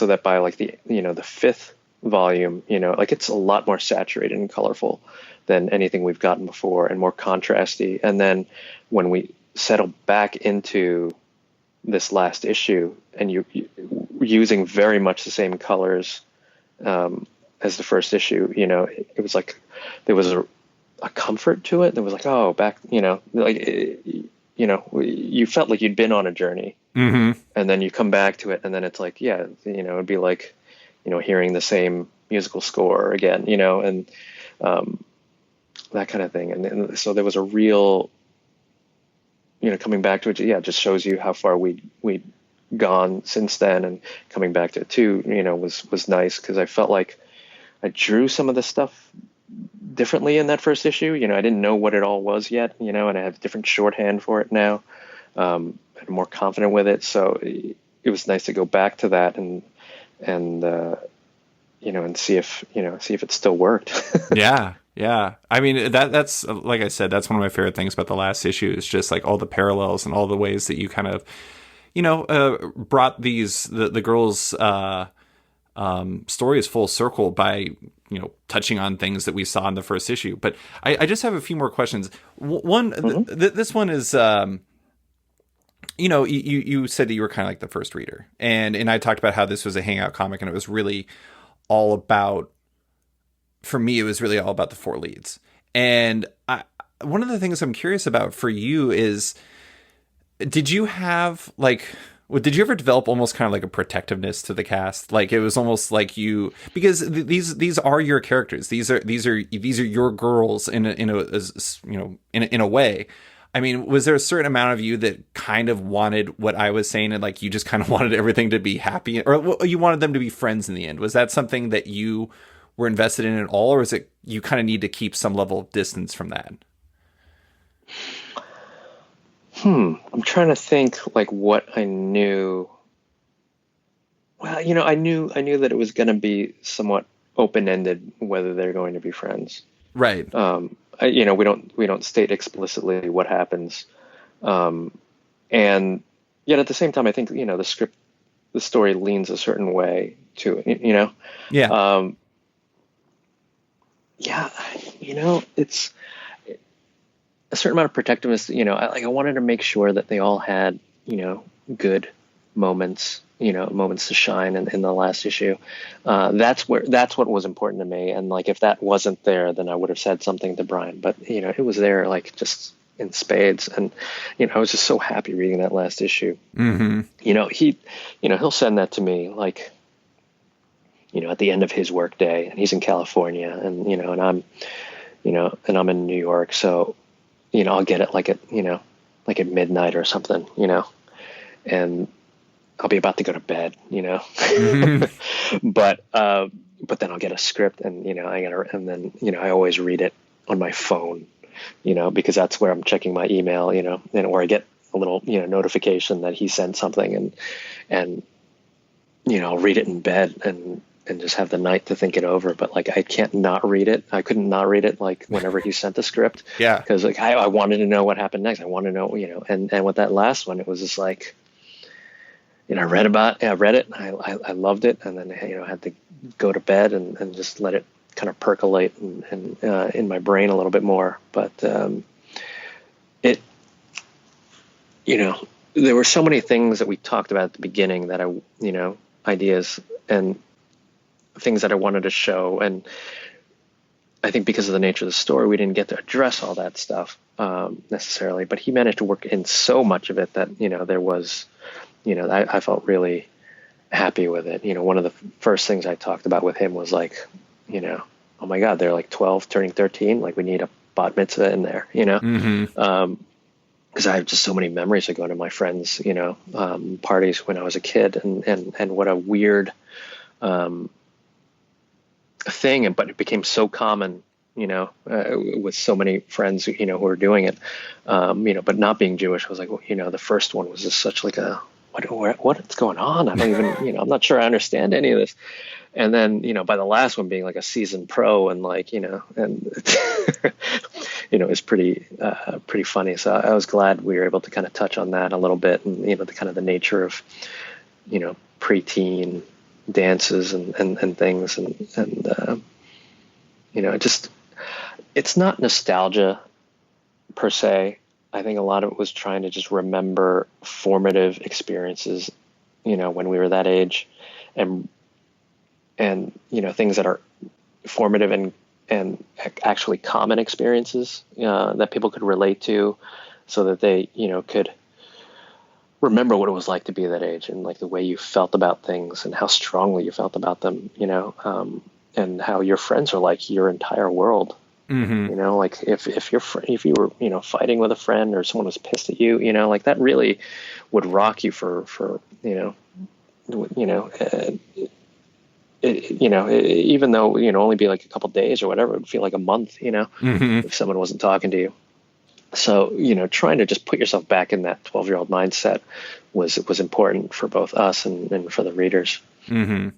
that by like the fifth volume, like it's a lot more saturated and colorful than anything we've gotten before, and more contrasty. And then when we settle back into this last issue, and you using very much the same colors as the first issue, it was like there was a comfort to it. There was like, oh, back, you felt like you'd been on a journey, and then you come back to it, and then it's like, yeah, it'd be like, hearing the same musical score again, and that kind of thing. And so there was a real, coming back to it, yeah, it just shows you how far we'd gone since then, and coming back to it too, was nice, because I felt like I drew some of the stuff differently in that first issue. I didn't know what it all was yet, and I have different shorthand for it now. I'm more confident with it. So it was nice to go back to that and see if it still worked. Yeah. Yeah. I mean, that's, like I said, that's one of my favorite things about the last issue, is just like all the parallels and all the ways that you kind of, brought the girls' stories full circle by, touching on things that we saw in the first issue. But I just have a few more questions. One, this one is, you said that you were kind of like the first reader, and I talked about how this was a hangout comic, and it was really all about, for me, it was really all about the four leads. And one of the things I'm curious about for you is, did you ever develop almost kind of like a protectiveness to the cast? Like it was almost like because these are your characters. These are your girls in a way. I mean, was there a certain amount of you that kind of wanted what I was saying, and like you just kind of wanted everything to be happy, or you wanted them to be friends in the end? Was that something that you were invested in at all, or is it you kind of need to keep some level of distance from that? I'm trying to think like what I knew. Well, I knew that it was going to be somewhat open-ended whether they're going to be friends. Right. We don't state explicitly what happens. And yet at the same time, I think, the story leans a certain way to it, Yeah. It's a certain amount of protectiveness. I wanted to make sure that they all had, good moments, moments to shine in the last issue. That's what was important to me. And like, if that wasn't there, then I would have said something to Brian, but it was there, like just in spades. And, I was just so happy reading that last issue. Mm-hmm. He'll send that to me, like, at the end of his work day, and he's in California, and, and I'm in New York. So, I'll get it like at, like at midnight or something, and I'll be about to go to bed, Hmm. but then I'll get a script, and and then I always read it on my phone, because that's where I'm checking my email, and or I get a little notification that he sent something, and I'll read it in bed and just have the night to think it over. But like I can't not read it. I couldn't not read it like whenever he sent the script, Yeah. because like I wanted to know what happened next. I want to know, and with that last one, it was just like, I read it. I loved it. And then, I had to go to bed and just let it kind of percolate and in my brain a little bit more. But it, there were so many things that we talked about at the beginning that ideas and things that I wanted to show. And I think because of the nature of the story, we didn't get to address all that stuff necessarily. But he managed to work in so much of it that, there was, I felt really happy with it. One of the first things I talked about with him was like, oh my God, they're like 12 turning 13. Like we need a bat mitzvah in there, Hmm. because I have just so many memories of going to my friends, parties when I was a kid, and what a weird thing, but it became so common, with so many friends, who were doing it, but not being Jewish was like, the first one was just such like a, what's going on? I don't even, I'm not sure I understand any of this. And then, by the last one being like a seasoned pro and like, and it's pretty funny. So I was glad we were able to kind of touch on that a little bit, and, the kind of the nature of, preteen dances and things. And it's not nostalgia per se. I think a lot of it was trying to just remember formative experiences, when we were that age, and things that are formative and actually common experiences that people could relate to, so that they, could remember what it was like to be that age, and like the way you felt about things and how strongly you felt about them, and how your friends are like your entire world. Hmm. Like if you were, fighting with a friend, or someone was pissed at you, like that really would rock you for, even though, only be like a couple days or whatever, it would feel like a month, Hmm. if someone wasn't talking to you. So, trying to just put yourself back in that 12-year-old mindset was important for both us and for the readers. Hmm.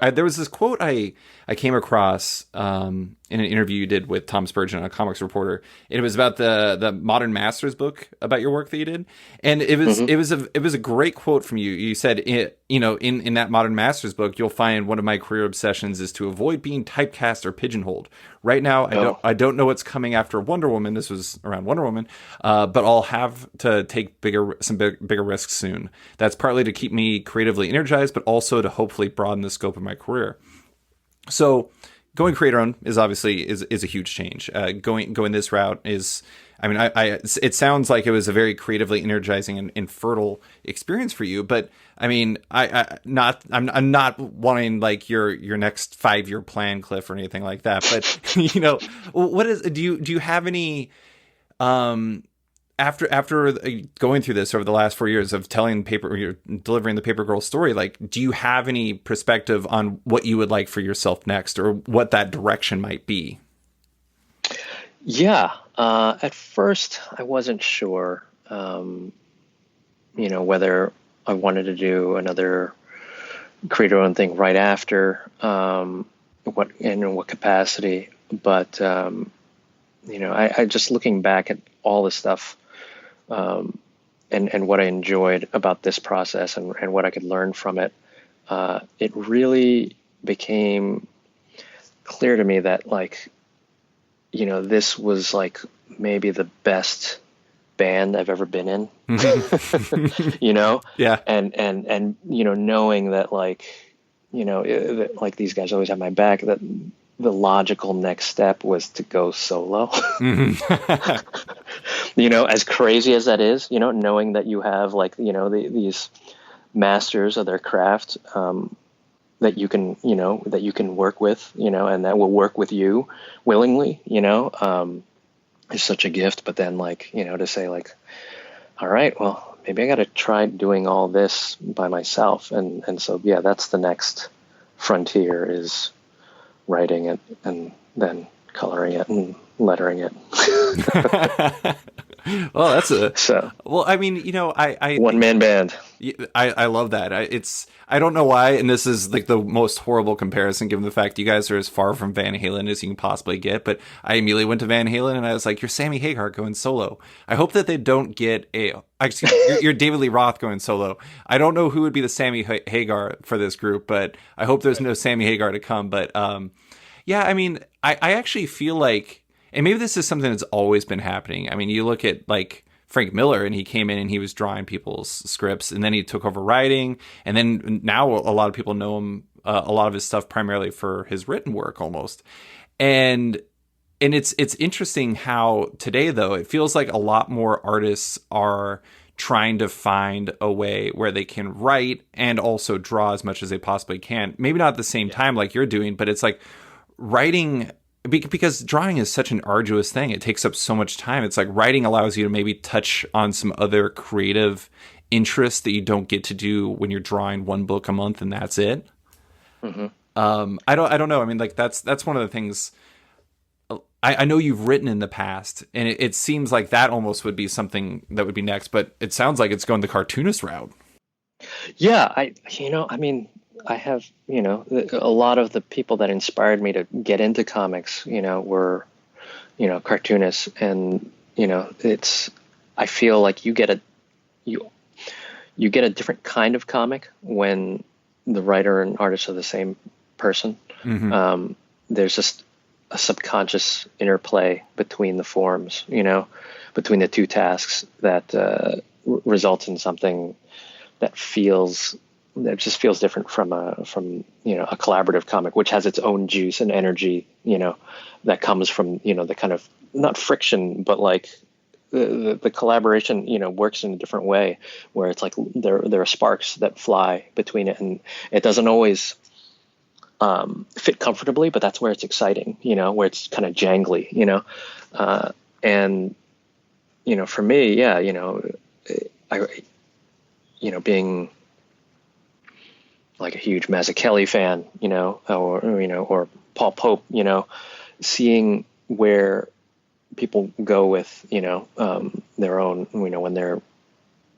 There was this quote I came across in an interview you did with Tom Spurgeon, a comics reporter. It was about the Modern Masters book, about your work that you did, and it was Mm-hmm. it was a great quote from you. You said, in that Modern Masters book, you'll find one of my career obsessions is to avoid being typecast or pigeonholed. Right now, Oh, I don't know what's coming after Wonder Woman. This was around Wonder Woman, but I'll have to take bigger risks soon. That's partly to keep me creatively energized, but also to hopefully broaden the scope of my career. So going creator owned is obviously is a huge change. Going this route is, I mean, it sounds like it was a very creatively energizing and fertile experience for you. But I mean, I'm not wanting like your next 5-year plan, Cliff, or anything like that. But what is do you have any after going through this over the last 4 years of you're delivering the Paper Girl story, like, do you have any perspective on what you would like for yourself next, or what that direction might be? yeah. At first, I wasn't sure, whether I wanted to do another creator-owned thing right after, what and in what capacity. But I just looking back at all the stuff, and what I enjoyed about this process, and what I could learn from it, it really became clear to me that like, this was like maybe the best band I've ever been in, Yeah. and knowing that like, that, like these guys always have my back, that the logical next step was to go solo. Hmm. As crazy as that is, knowing that you have like, these masters of their craft, that you can work with, and that will work with you willingly, is such a gift. But then like, to say like, all right, well, maybe I got to try doing all this by myself. And so, yeah, that's the next frontier, is writing it and then coloring it and lettering it. Well, that's a So, well. I mean, you know, I one think man band. I love that. I don't know why, and this is like the most horrible comparison given the fact you guys are as far from Van Halen as you can possibly get. But I immediately went to Van Halen and I was like, "You're Sammy Hagar going solo." I hope that they don't get excuse me, you're David Lee Roth going solo. I don't know who would be the Sammy Hagar for this group, but I hope there's no Sammy Hagar to come. But yeah, I mean, I actually feel like, and maybe this is something that's always been happening. I mean, you look at like Frank Miller, and he came in and he was drawing people's scripts, and then he took over writing, and then now a lot of people know him, a lot of his stuff primarily for his written work almost. And it's interesting how today, though, it feels like a lot more artists are trying to find a way where they can write and also draw as much as they possibly can. Maybe not at the same time like you're doing, but it's like writing, because drawing is such an arduous thing. It takes up so much time. It's like writing allows you to maybe touch on some other creative interests that you don't get to do when you're drawing one book a month and that's it. Mm-hmm. I don't know. I mean, like that's one of the things. I know you've written in the past, and it seems like that almost would be something that would be next. But it sounds like it's going the cartoonist route. Yeah, I mean, I have, a lot of the people that inspired me to get into comics, were, cartoonists. And, I feel like you get a different kind of comic when the writer and artist are the same person. Mm-hmm. There's just a subconscious interplay between the forms, between the two tasks that results in something that just feels different from a collaborative comic, which has its own juice and energy, that comes from, the kind of, not friction, but like the collaboration, works in a different way, where it's like there are sparks that fly between it, and it doesn't always fit comfortably, but that's where it's exciting, where it's kind of jangly, and, for me, yeah, I, being like a huge Mazzucchelli fan, or Paul Pope, seeing where people go with, their own, when they're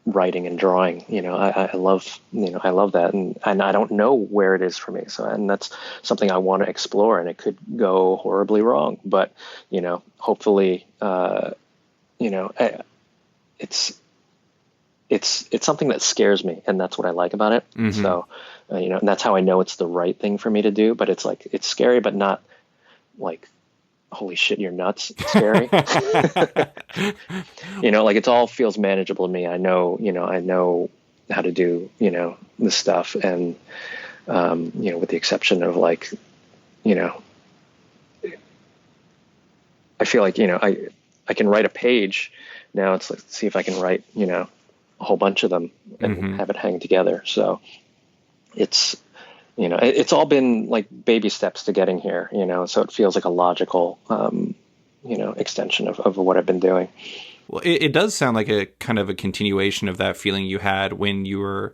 writing and drawing, I love that. And I don't know where it is for me. So, and that's something I want to explore, and it could go horribly wrong, but, hopefully, it's something that scares me, and that's what I like about it. Mm-hmm. So, and that's how I know it's the right thing for me to do, but it's like, it's scary, but not like, holy shit, you're nuts. It's scary. Like it all feels manageable to me. I know how to do, this stuff. And, with the exception of like, I feel like, I can write a page now. It's like, let's see if I can write, a whole bunch of them and mm-hmm. have it hang together. So it's, it's all been like baby steps to getting here, so it feels like a logical, extension of what I've been doing. Well, it does sound like a kind of a continuation of that feeling you had when you were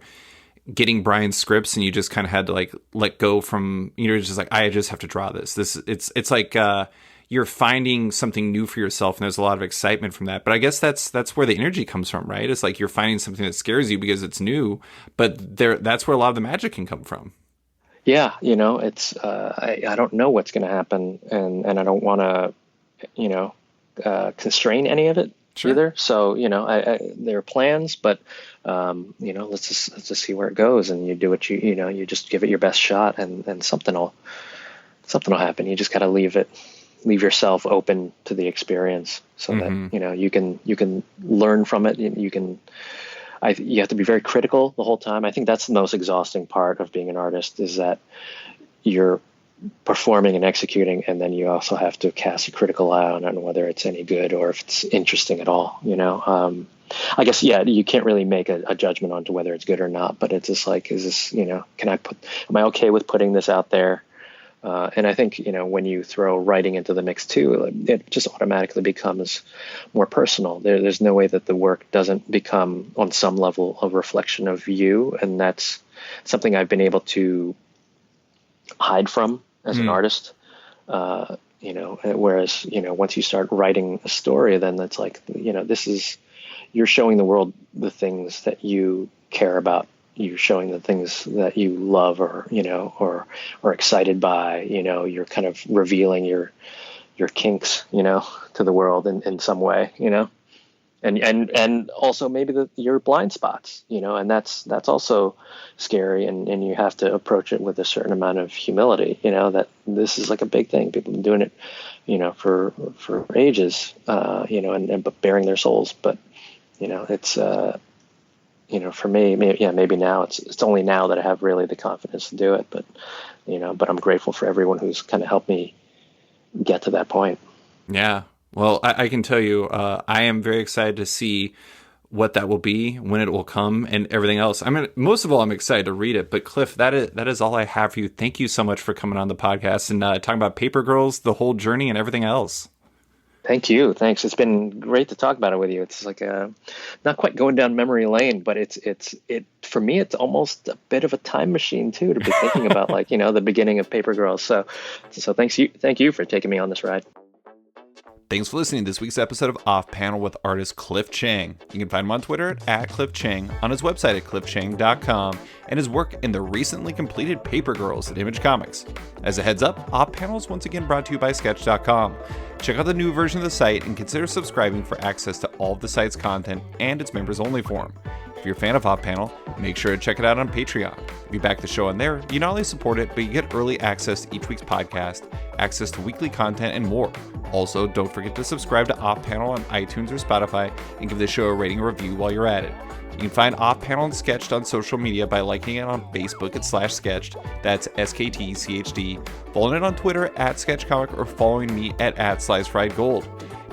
getting Brian's scripts and you just kind of had to like let go from, just like, I just have to draw this. It's like, you're finding something new for yourself, and there's a lot of excitement from that. But I guess that's where the energy comes from, right? It's like you're finding something that scares you because it's new, but that's where a lot of the magic can come from. Yeah, it's I don't know what's going to happen, and I don't want to constrain any of it sure. either. So there are plans, but let's just see where it goes, and you do what you just give it your best shot, and something will happen. You just got to leave yourself open to the experience, so mm-hmm. that you can learn from it. You have to be very critical the whole time. I think that's the most exhausting part of being an artist, is that you're performing and executing, and then you also have to cast a critical eye on whether it's any good or if it's interesting at all. I guess, yeah, you can't really make a judgment on to whether it's good or not, but it's just like, is this, am I okay with putting this out there? And I think, when you throw writing into the mix too, it just automatically becomes more personal. There's no way that the work doesn't become, on some level, a reflection of you. And that's something I've been able to hide from as an artist. Whereas, once you start writing a story, then it's like, you're showing the world the things that you care about. You're showing the things that you love, or excited by. You're kind of revealing your kinks, to the world in some way, and also maybe your blind spots, and that's also scary, and you have to approach it with a certain amount of humility, that this is like a big thing. People have been doing it, for ages, and bearing their souls, but it's for me, maybe now it's only now that I have really the confidence to do it, but I'm grateful for everyone who's kind of helped me get to that point. Yeah. Well, I can tell you, I am very excited to see what that will be, when it will come, and everything else. I mean, most of all, I'm excited to read it. But Cliff, that is all I have for you. Thank you so much for coming on the podcast and talking about Paper Girls, the whole journey, and everything else. Thank you. Thanks. It's been great to talk about it with you. It's like not quite going down memory lane, but it for me, it's almost a bit of a time machine too, to be thinking about the beginning of Paper Girls. So thank you for taking me on this ride. Thanks for listening to this week's episode of Off Panel with artist Cliff Chiang. You can find him on Twitter at Cliff Chiang, on his website at cliffchiang.com, and his work in the recently completed Paper Girls at Image Comics. As a heads up, Off Panel is once again brought to you by Sketch.com. Check out the new version of the site and consider subscribing for access to all of the site's content and its members-only forum. If you're a fan of Off Panel, make sure to check it out on Patreon. If you back the show on there, you not only support it, but you get early access to each week's podcast, access to weekly content, and more. Also, don't forget to subscribe to Off Panel on iTunes or Spotify and give the show a rating or review while you're at it. You can find Off Panel and Sketched on social media by liking it on Facebook at /Sketched, that's SKTCHD, following it on Twitter at SketchComic, or following me at @SlicedFriedGold.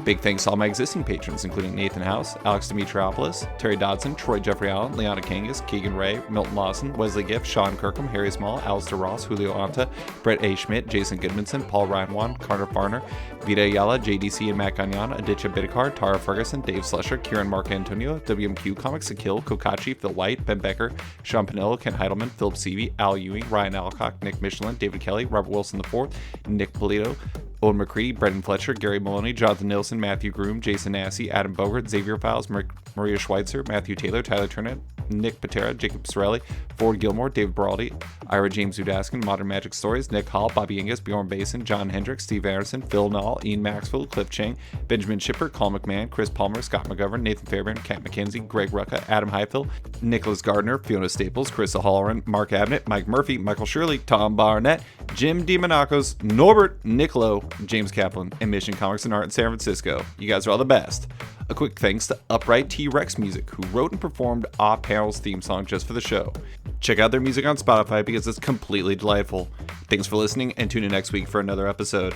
Big thanks to all my existing patrons, including Nathan House, Alex Dimitriopoulos, Terry Dodson, Troy Jeffrey Allen, Liana Kangas, Keegan Ray, Milton Lawson, Wesley Giff, Sean Kirkham, Harry Small, Alistair Ross, Julio Anta, Brett A. Schmidt, Jason Goodmanson, Paul Reinwan, Carter Farner, Vita Ayala, JDC and Matt Gagnon, Aditya Bidikar, Tara Ferguson, Dave Slusher, Kieran Mark Antonio, WMQ Comics, Akil, Kokachi, Phil White, Ben Becker, Sean Pinello, Ken Heidelman, Philip Seavey, Al Ewing, Ryan Alcock, Nick Michelin, David Kelly, Robert Wilson IV, Nick Polito, Owen McCready, Brendan Fletcher, Gary Maloney, Jonathan Nilsson, Matthew Groom, Jason Massey, Adam Bogert, Xavier Files, Maria Schweitzer, Matthew Taylor, Tyler Turner, Nick Patera, Jacob Sorelli, Ford Gilmore, David Baraldi, Ira James Udaskin, Modern Magic Stories, Nick Hall, Bobby Ingus, Bjorn Basin, John Hendricks, Steve Anderson, Phil Nall, Ian Maxwell, Cliff Chiang, Benjamin Schipper, Carl McMahon, Chris Palmer, Scott McGovern, Nathan Fairbairn, Kat McKenzie, Greg Rucka, Adam Highfill, Nicholas Gardner, Fiona Staples, Chris O'Halloran, Mark Abnett, Mike Murphy, Michael Shirley, Tom Barnett, Jim DiMonacos, Norbert Nicolo, James Kaplan, and Mission Comics and Art in San Francisco. You guys are all the best. A quick thanks to Upright T-Rex Music, who wrote and performed Off Panel's theme song just for the show. Check out their music on Spotify because it's completely delightful. Thanks for listening, and tune in next week for another episode.